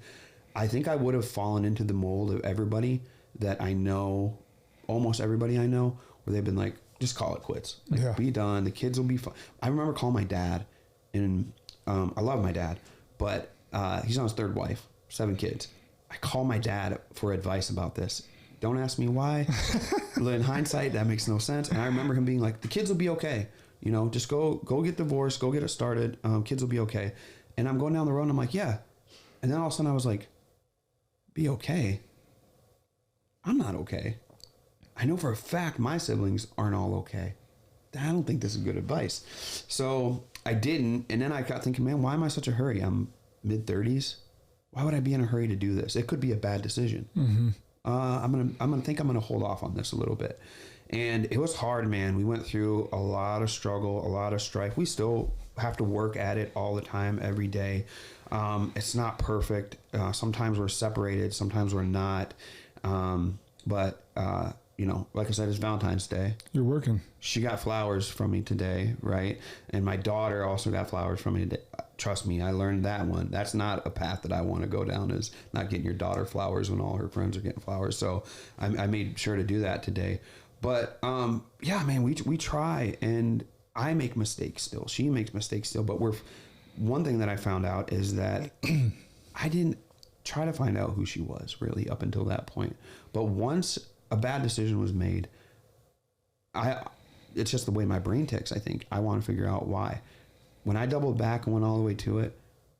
I think I would have fallen into the mold of everybody that I know, almost everybody I know, where they've been like, just call it quits. Like, be done. The kids will be fine. I remember calling my dad, and I love my dad, but he's on his third wife, 7 kids. I call my dad for advice about this. Don't ask me why. In hindsight, that makes no sense. And I remember him being like, the kids will be okay. You know, just go get divorced, go get it started. Kids will be okay. And I'm going down the road and I'm like, yeah. And then all of a sudden I was like, be okay? I'm not okay. I know for a fact my siblings aren't all okay. I don't think this is good advice. So I didn't. And then I got thinking, man, why am I such a hurry? I'm mid-30s. Why would I be in a hurry to do this? It could be a bad decision. Mm-hmm. I'm gonna hold off on this a little bit. And it was hard, man. We went through a lot of struggle, a lot of strife. We still have to work at it all the time, every day. It's not perfect. Sometimes we're separated, sometimes we're not. But you know, like I said, it's Valentine's Day. You're working. She got flowers from me today, right? And my daughter also got flowers from me today. Trust me, I learned that one. That's not a path that I want to go down, is not getting your daughter flowers when all her friends are getting flowers. So I made sure to do that today. But yeah, man, we try, and I make mistakes still. She makes mistakes still. But one thing that I found out is that I didn't try to find out who she was really up until that point. But once a bad decision was made, it's just the way my brain ticks. I think I want to figure out why. When I doubled back and went all the way to it,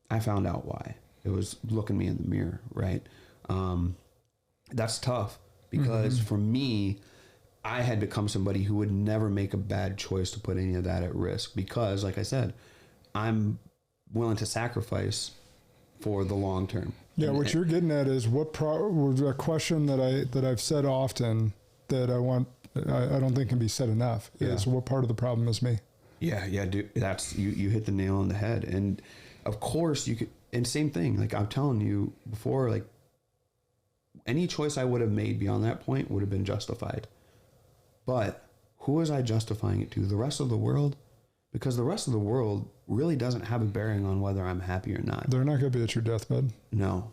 I found out why. It was looking me in the mirror, right? That's tough because for me, I had become somebody who would never make a bad choice to put any of that at risk because, like I said, I'm willing to sacrifice for the long term. Yeah, what you're getting at is a question that I've said often that I don't think can be said enough is what part of the problem is me? Yeah, dude, that's you hit the nail on the head. And of course you could, and same thing, like I'm telling you before, like any choice I would have made beyond that point would have been justified. But who was I justifying it to? The rest of the world? Because the rest of the world really doesn't have a bearing on whether I'm happy or not. They're not going to be at your deathbed. No.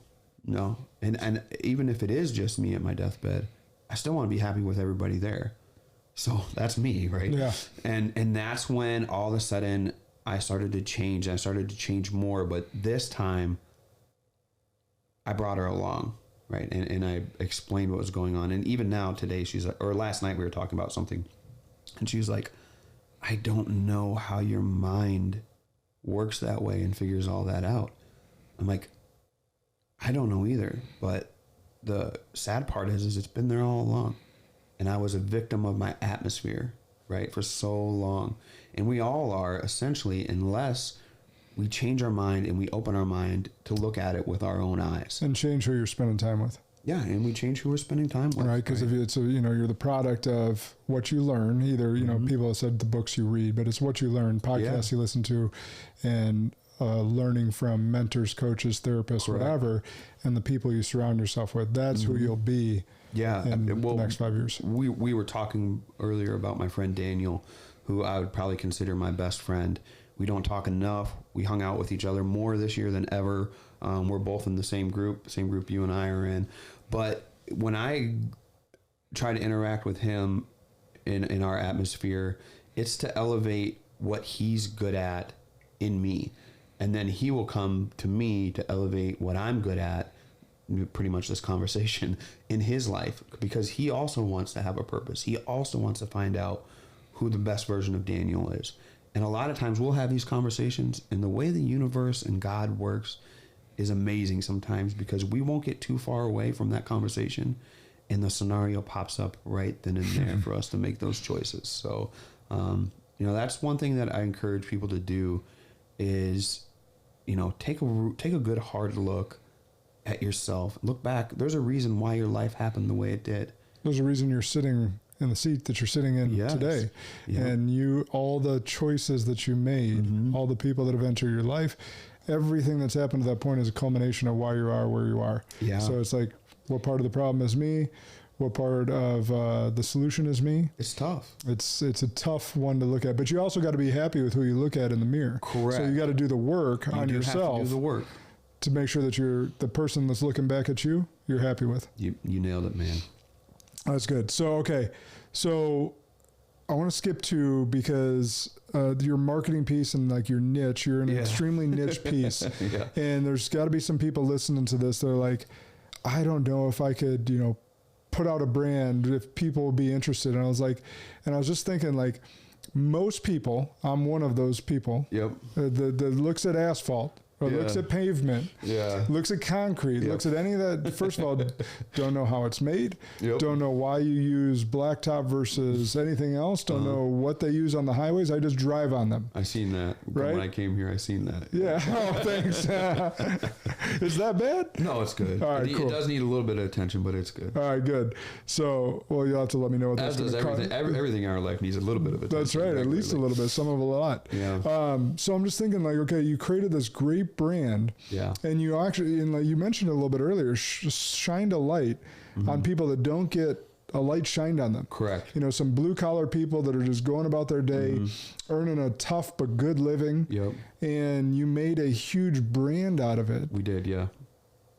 And even if it is just me at my deathbed, I still want to be happy with everybody there. So that's me, right? Yeah. And that's when all of a sudden I started to change. I started to change more. But this time I brought her along, right? And I explained what was going on. And even now today, she's like, or last night we were talking about something. And she was like, I don't know how your mind works that way and figures all that out. I'm like, I don't know either. But the sad part is it's been there all along. And I was a victim of my atmosphere, right, for so long. And we all are, essentially, unless we change our mind and we open our mind to look at it with our own eyes. And change who you're spending time with. Yeah, and we change who we're spending time with. Right, because if it's you're the product of what you learn. Either people have said the books you read, but it's what you learn, podcasts you listen to, and learning from mentors, coaches, therapists, whatever, and the people you surround yourself with. That's who you'll be. Yeah, in the next 5 years. We were talking earlier about my friend Daniel, who I would probably consider my best friend. We don't talk enough. We hung out with each other more this year than ever. We're both in the same group you and I are in. But when I try to interact with him in our atmosphere, it's to elevate what he's good at in me. And then he will come to me to elevate what I'm good at, pretty much this conversation, in his life, because he also wants to have a purpose. He also wants to find out who the best version of Daniel is. And a lot of times we'll have these conversations, and the way the universe and God works is amazing sometimes, because we won't get too far away from that conversation and the scenario pops up right then and there for us to make those choices. So, that's one thing that I encourage people to do is, take a good hard look at yourself. Look back. There's a reason why your life happened the way it did. There's a reason you're sitting in the seat that you're sitting in today. Yep. And all the choices that you made, all the people that have entered your life, everything that's happened to that point is a culmination of why you are where you are. Yeah. So it's like, what part of the problem is me? What part of the solution is me? It's tough. It's a tough one to look at, but you also got to be happy with who you look at in the mirror. Correct. So you got to do the work on yourself. Have to do the work. to make sure that the person that's looking back at you, you're happy with. You nailed it, man. That's good. So, okay. So I want to skip to, because your marketing piece and like your niche, you're in an extremely niche piece. Yeah. And there's got to be some people listening to this. They're like, I don't know if I could, put out a brand, if people would be interested. And I was just thinking, like, most people, I'm one of those people, Yep. that looks at asphalt, or looks at pavement, looks at concrete, looks at any of that. First of all, don't know how it's made, don't know why you use blacktop versus anything else, don't know what they use on the highways. I just drive on them. I seen that. Right? When I came here, I seen that. Yeah. Oh, thanks. Is that bad? No, it's good. All right, cool. It does need a little bit of attention, but it's good. All right, good. So, well, you'll have to let me know what that's going to cost. Everything in our life needs a little bit of attention. That's right. At least a little bit. Some of a lot. Yeah. So I'm just thinking, like, okay, you created this great brand. Yeah. And you actually, and like you mentioned a little bit earlier, shined a light on people that don't get a light shined on them. Correct. Some blue collar people that are just going about their day, earning a tough but good living. Yep. And you made a huge brand out of it. We did, yeah.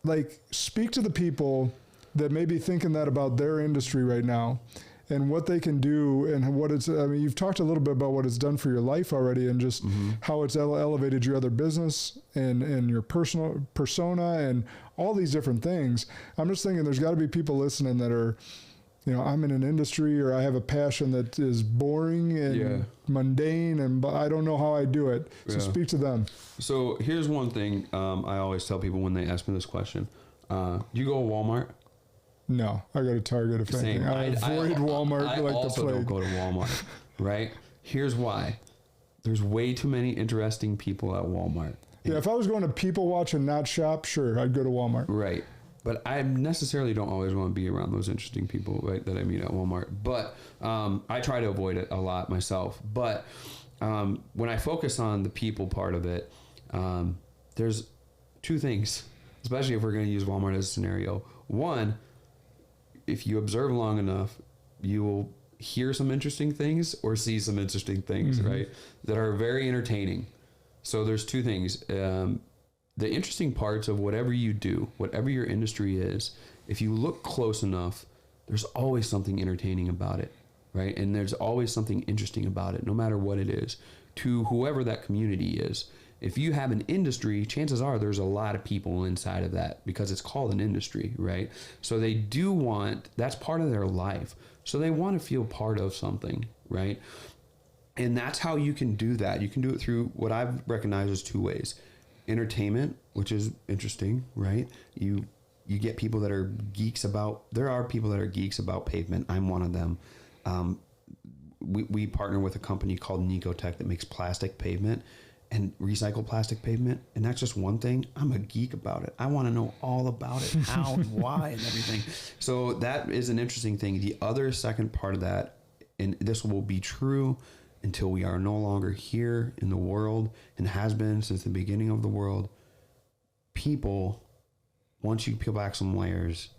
Like, speak to the people that may be thinking that about their industry right now, and what they can do, and what it's, I mean, you've talked a little bit about what it's done for your life already, and just how it's elevated your other business and your personal persona and all these different things. I'm just thinking there's got to be people listening that are, I'm in an industry, or I have a passion that is boring and mundane, and I don't know how I do it. So speak to them. So here's one thing I always tell people when they ask me this question. Do you go to Walmart? No, I go to Target if anything. I avoid Walmart like the plague. I also don't go to Walmart, right? Here's why. There's way too many interesting people at Walmart. Yeah, if I was going to people watch and not shop, sure, I'd go to Walmart. Right. But I necessarily don't always want to be around those interesting people, right, that I meet at Walmart. But I try to avoid it a lot myself. But when I focus on the people part of it, there's two things, especially if we're going to use Walmart as a scenario. One, if you observe long enough, you will hear some interesting things or see some interesting things, right, that are very entertaining. So there's two things. The interesting parts of whatever you do, whatever your industry is, if you look close enough, there's always something entertaining about it, right? And there's always something interesting about it, no matter what it is, to whoever that community is. If you have an industry, chances are there's a lot of people inside of that, because it's called an industry, right? So they do want, that's part of their life. So they want to feel part of something, right? And that's how you can do that. You can do it through what I've recognized as two ways. Entertainment, which is interesting, right? You get people that are geeks about, there are people that are geeks about pavement. I'm one of them. We partner with a company called Nicotech that makes plastic pavement and recycle plastic pavement. And that's just one thing. I'm a geek about it. I want to know all about it, how and why and everything. So that is an interesting thing. The other second part of that, and this will be true until we are no longer here in the world, and has been since the beginning of the world, people, once you peel back some layers,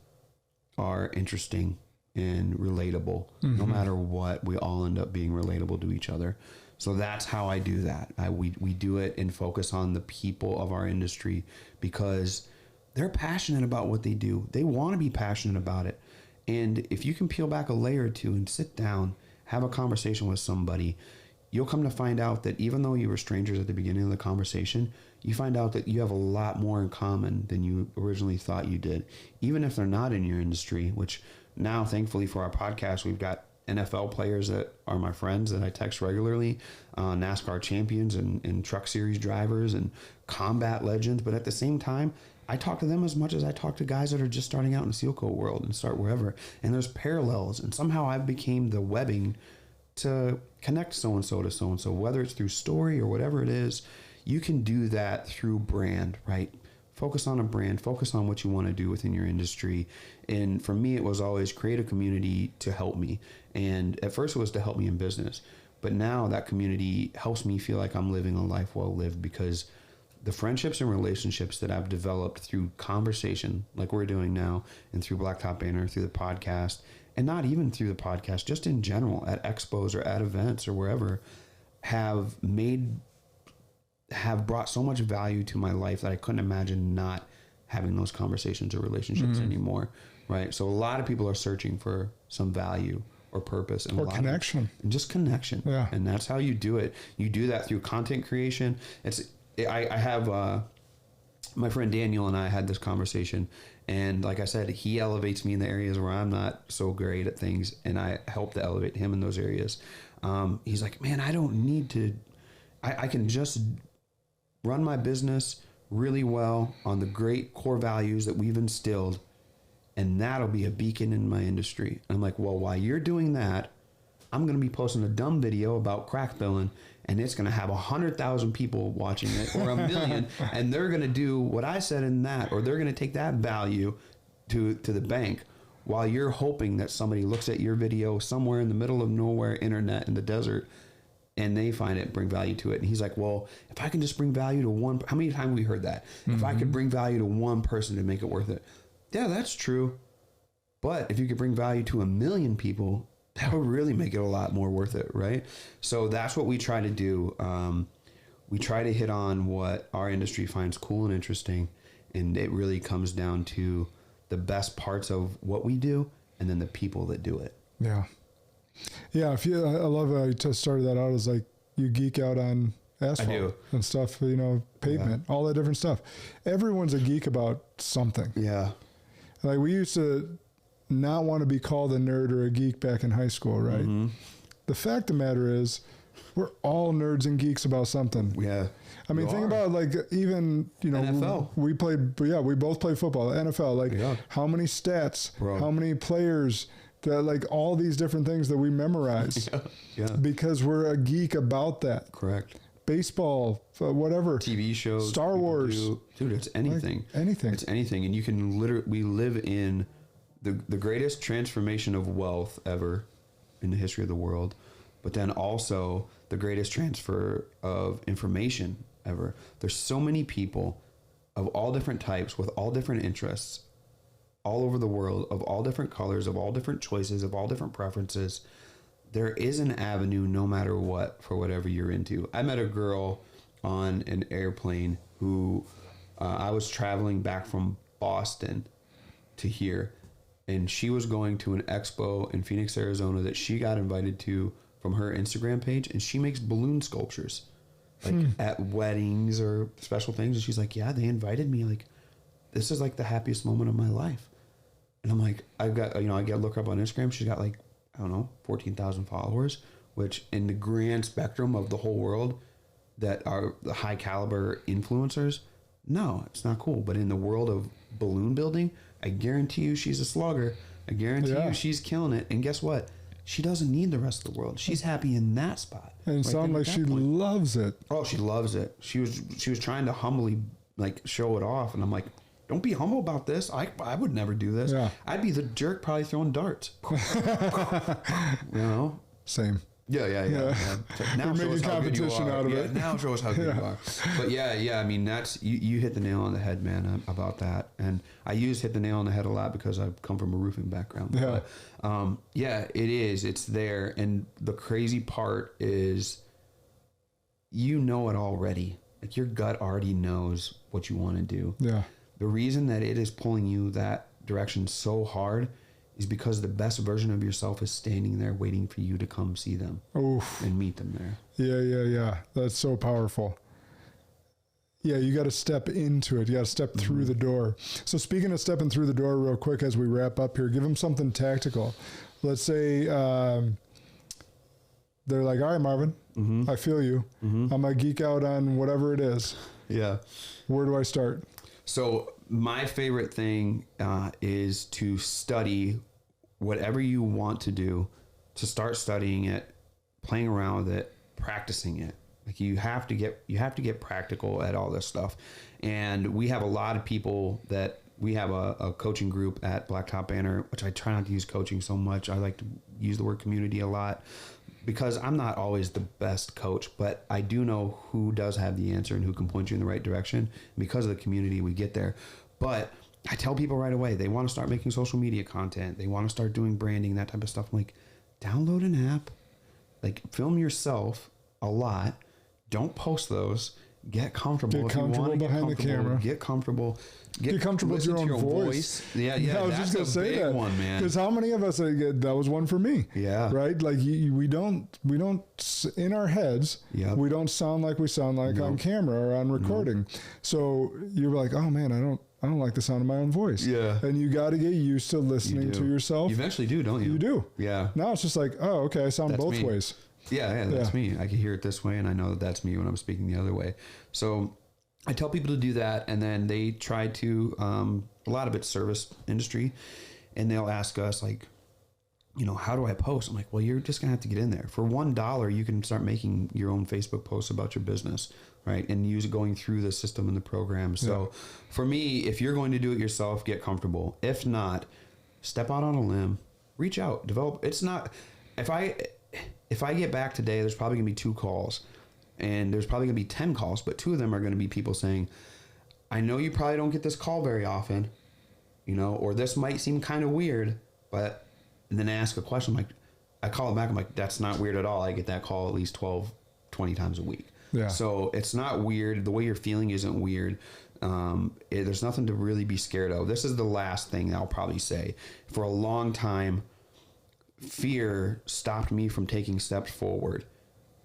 are interesting and relatable. No matter what, we all end up being relatable to each other. So that's how I do that. We do it and focus on the people of our industry, because they're passionate about what they do. They want to be passionate about it. And if you can peel back a layer or two and sit down, have a conversation with somebody, you'll come to find out that even though you were strangers at the beginning of the conversation, you find out that you have a lot more in common than you originally thought you did. Even if they're not in your industry, which now, thankfully for our podcast, we've got NFL players that are my friends that I text regularly, NASCAR champions and truck series drivers and combat legends. But at the same time, I talk to them as much as I talk to guys that are just starting out in the seal coat world and start wherever. And there's parallels. And somehow I became the webbing to connect so-and-so to so-and-so, whether it's through story or whatever it is. You can do that through brand, right? Focus on a brand, focus on what you want to do within your industry. And for me, it was always create a community to help me. And at first it was to help me in business, but now that community helps me feel like I'm living a life well lived, because the friendships and relationships that I've developed through conversation, like we're doing now, and through Blacktop Banner, through the podcast, and not even through the podcast, just in general at expos or at events or wherever, have made have brought so much value to my life that I couldn't imagine not having those conversations or relationships anymore. Right. So a lot of people are searching for some value or purpose and or connection, and just connection. Yeah. And that's how you do it. You do that through content creation. I have, my friend Daniel and I had this conversation, and like I said, he elevates me in the areas where I'm not so great at things, and I help to elevate him in those areas. He's like, man, I don't need to, I can just run my business really well on the great core values that we've instilled, and that'll be a beacon in my industry. And I'm like, well, while you're doing that, I'm going to be posting a dumb video about crack billing, and it's going to have 100,000 people watching it, or 1 million, and they're going to do what I said in that, or they're going to take that value to the bank, while you're hoping that somebody looks at your video somewhere in the middle of nowhere, internet in the desert, and they find it, bring value to it. And he's like, well, if I can just bring value to one, how many times have we heard that? If I could bring value to one person to make it worth it. Yeah, that's true. But if you could bring value to 1 million people, that would really make it a lot more worth it, right? So that's what we try to do. We try to hit on what our industry finds cool and interesting, and it really comes down to the best parts of what we do and then the people that do it. Yeah. Yeah. I love how you just started that out as like you geek out on asphalt and stuff, pavement, all that different stuff. Everyone's a geek about something. Yeah. Like we used to not want to be called a nerd or a geek back in high school, right? Mm-hmm. The fact of the matter is we're all nerds and geeks about something. Yeah. I mean, think about like even, NFL. We both played football, NFL, like how many stats, how many players, that like all these different things that we memorize because we're a geek about that. Correct. Baseball, whatever. TV shows. Star Wars. Dude, it's anything. Like anything. It's anything. And you can we live in the greatest transformation of wealth ever in the history of the world, but then also the greatest transfer of information ever. There's so many people of all different types with all different interests all over the world, of all different colors, of all different choices, of all different preferences. There is an avenue no matter what for whatever you're into. I met a girl on an airplane who I was traveling back from Boston to here, and she was going to an expo in Phoenix, Arizona that she got invited to from her Instagram page, and she makes balloon sculptures like at weddings or special things. And she's like, yeah, they invited me. Like, this is like the happiest moment of my life. And I'm like, I look her up on Instagram. She's got like, I don't know, 14,000 followers, which in the grand spectrum of the whole world that are the high caliber influencers, no, it's not cool. But in the world of balloon building, I guarantee you she's a slugger. I guarantee you she's killing it. And guess what? She doesn't need the rest of the world. She's happy in that spot. And it sounds like she loves it. Oh, she loves it. She was trying to humbly like show it off. And I'm like, don't be humble about this. I would never do this. Yeah. I'd be the jerk probably throwing darts. Same. Yeah. Now we're making competition out of it. Now show us how good you are. But I mean, that's you hit the nail on the head, man, about that. And I hit the nail on the head a lot because I come from a roofing background. Yeah. But, it is. It's there. And the crazy part is it already. Like your gut already knows what you want to do. Yeah. The reason that it is pulling you that direction so hard is because the best version of yourself is standing there waiting for you to come see them and meet them there. Yeah. That's so powerful. Yeah, you got to step into it. You got to step through the door. So speaking of stepping through the door real quick as we wrap up here, give them something tactical. Let's say they're like, all right, Marvin, I feel you. I'm going to geek out on whatever it is. Yeah. Where do I start? So my favorite thing is to study whatever you want to do, to start studying it, playing around with it, practicing it. Like you have to get practical at all this stuff. And we have a lot of people that we have a coaching group at Blacktop Banner, which I try not to use coaching so much. I like to use the word community a lot because I'm not always the best coach, but I do know who does have the answer and who can point you in the right direction. And because of the community, we get there. But I tell people right away, they want to start making social media content. They want to start doing branding, that type of stuff. I'm like, download an app, like film yourself a lot. Don't post those get comfortable. Get comfortable behind the camera. Get comfortable. Get comfortable with your own voice. Yeah. I was just gonna say that one, man. Because how many of us that was one for me? Yeah. Right. Like we don't in our heads. Yep. We don't sound like we sound like on camera or on recording. So you're like, oh man, I don't like the sound of my own voice. Yeah. And you got to get used to listening to yourself. You eventually do, don't you? You do. Yeah. Now it's just like, oh, okay, I sound That's both me. ways. Yeah, that's me. I can hear it this way, and I know that that's me when I'm speaking the other way. So I tell people to do that, and then they try to, a lot of it's service industry, and they'll ask us, like, you know, how do I post? I'm like, well, you're just going to have to get in there. For $1, you can start making your own Facebook posts about your business, right? And use it going through the system and the program. So for me, if you're going to do it yourself, get comfortable. If not, step out on a limb, reach out, develop. It's not, if I get back today, there's probably going to be 2 calls, and there's probably going to be 10 calls, but 2 of them are going to be people saying, I know you probably don't get this call very often, you know, or this might seem kind of weird, but, and then I ask a question, I'm like, I call it back, I'm like, that's not weird at all. I get that call at least 12, 20 times a week. Yeah. So it's not weird. The way you're feeling isn't weird. There's nothing to really be scared of. This is the last thing I'll probably say. For a long time, fear stopped me from taking steps forward.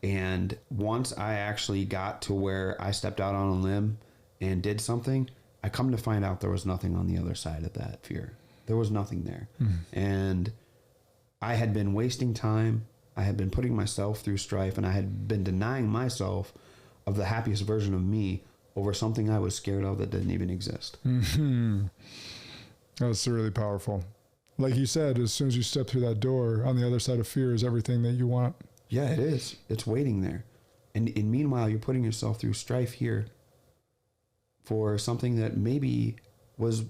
And once I actually got to where I stepped out on a limb and did something, I come to find out there was nothing on the other side of that fear. There was nothing there. And I had been wasting time. I had been putting myself through strife, and I had been denying myself of the happiest version of me over something I was scared of that didn't even exist. That's really powerful. Like you said, as soon as you step through that door, on the other side of fear is everything that you want. Yeah, it is. It's waiting there. And meanwhile, you're putting yourself through strife here for something that maybe was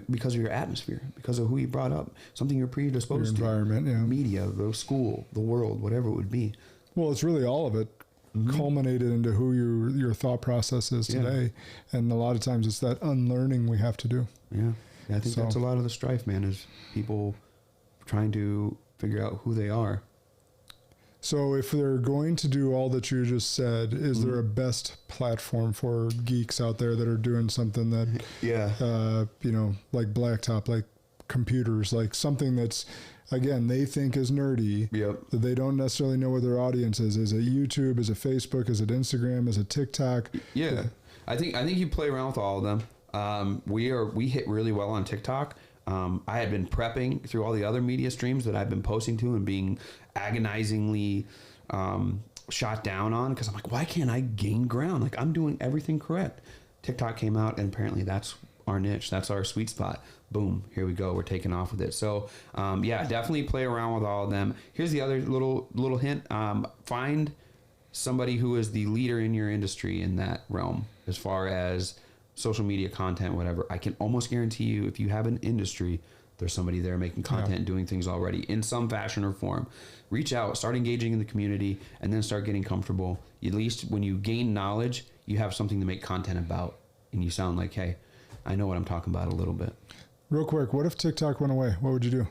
because of your atmosphere, because of who you brought up, something you're predisposed your environment, to. Media, the school, the world, whatever it would be. Well, it's really all of it culminated into who your thought process is today. And a lot of times it's that unlearning we have to do. Yeah. I think that's a lot of the strife, man, is people trying to figure out who they are. So if they're going to do all that you just said, is there a best platform for geeks out there that are doing something that, like blacktop, like computers, like something that's, again, they think is nerdy, that they don't necessarily know what their audience is. Is it YouTube? Is it Facebook? Is it Instagram? Is it TikTok? Yeah. I think you play around with all of them. We hit really well on TikTok. I had been prepping through all the other media streams that I've been posting to and being agonizingly shot down on, because I'm like, why can't I gain ground? Like, I'm doing everything correct. TikTok came out, and apparently that's our niche. That's our sweet spot. Boom, here we go. We're taking off with it. So definitely play around with all of them. Here's the other little hint. Find somebody who is the leader in your industry in that realm as far as social media content, whatever. I can almost guarantee you, if you have an industry, there's somebody there making content, doing things already in some fashion or form. Reach out, start engaging in the community, and then start getting comfortable. At least when you gain knowledge, you have something to make content about, and you sound like, hey, I know what I'm talking about a little bit. Real quick, what if TikTok went away? What would you do?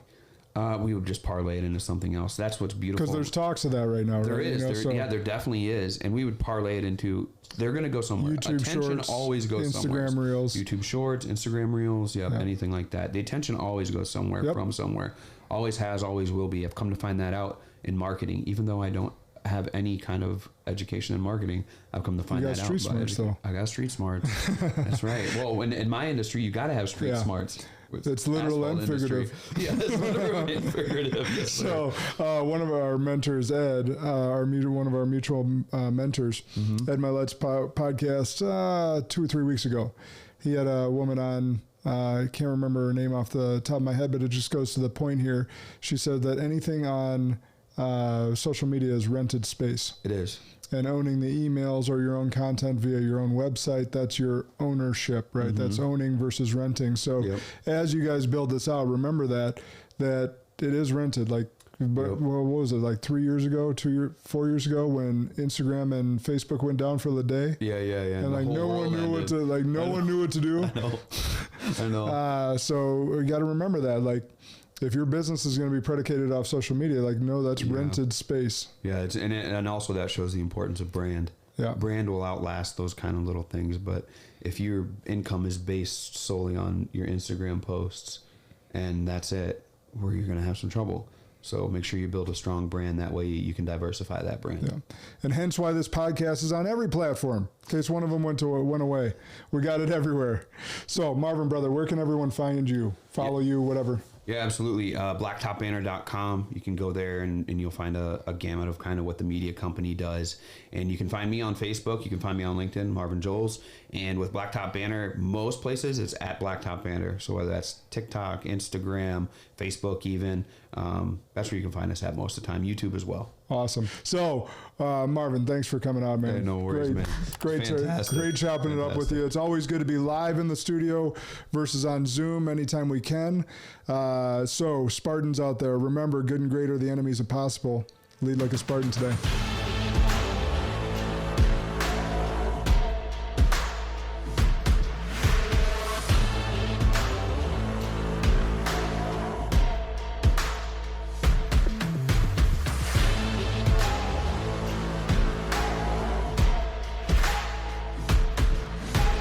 We would just parlay it into something else. That's what's beautiful. Because there's talks of that right now, there right? Is. There definitely is. And we would parlay it into, they're going to go somewhere. YouTube attention Shorts, always goes somewhere. Instagram Reels. YouTube Shorts, Instagram Reels, anything like that. The attention always goes somewhere from somewhere. Always has, always will be. I've come to find that out in marketing. Even though I don't have any kind of education in marketing, I've come to find that out. You got street smarts, though. I got street smarts. That's right. Well, in my industry, you got to have street smarts. It's literal and figurative. Yeah, it's literal and figurative. Yes, so one of our mentors, Ed, one of our mutual mentors, Ed Milet's podcast 2 or 3 weeks ago, he had a woman on. I can't remember her name off the top of my head, but it just goes to the point here. She said that anything on social media is rented space. It is. And owning the emails or your own content via your own website, that's your ownership, right? That's owning versus renting. So as you guys build this out, remember that it is rented. Like, what was it, like 3 years ago, 4 years ago, when Instagram and Facebook went down for the day? Yeah. And like no one knew what to do. I know. So we got to remember that, like, if your business is going to be predicated off social media, like, no, that's rented space. Yeah, and also that shows the importance of brand. Yeah. Brand will outlast those kind of little things. But if your income is based solely on your Instagram posts and that's it, where you're going to have some trouble. So make sure you build a strong brand. That way you can diversify that brand. Yeah. And hence why this podcast is on every platform. In case one of them went away. We got it everywhere. So Marvin, brother, where can everyone find you? Follow you, whatever. Yeah, absolutely. Blacktopbanner.com. You can go there and you'll find a gamut of kind of what the media company does. And you can find me on Facebook. You can find me on LinkedIn, Marvin Joles. And with Blacktop Banner, most places it's at Blacktop Banner. So whether that's TikTok, Instagram, Facebook even, that's where you can find us at most of the time. YouTube as well. Awesome. So, Marvin, thanks for coming on, man. Hey, no worries, man. Great chopping it up with you. It's always good to be live in the studio versus on Zoom anytime we can. So, Spartans out there, remember, good and great are the enemies of possible. Lead like a Spartan today.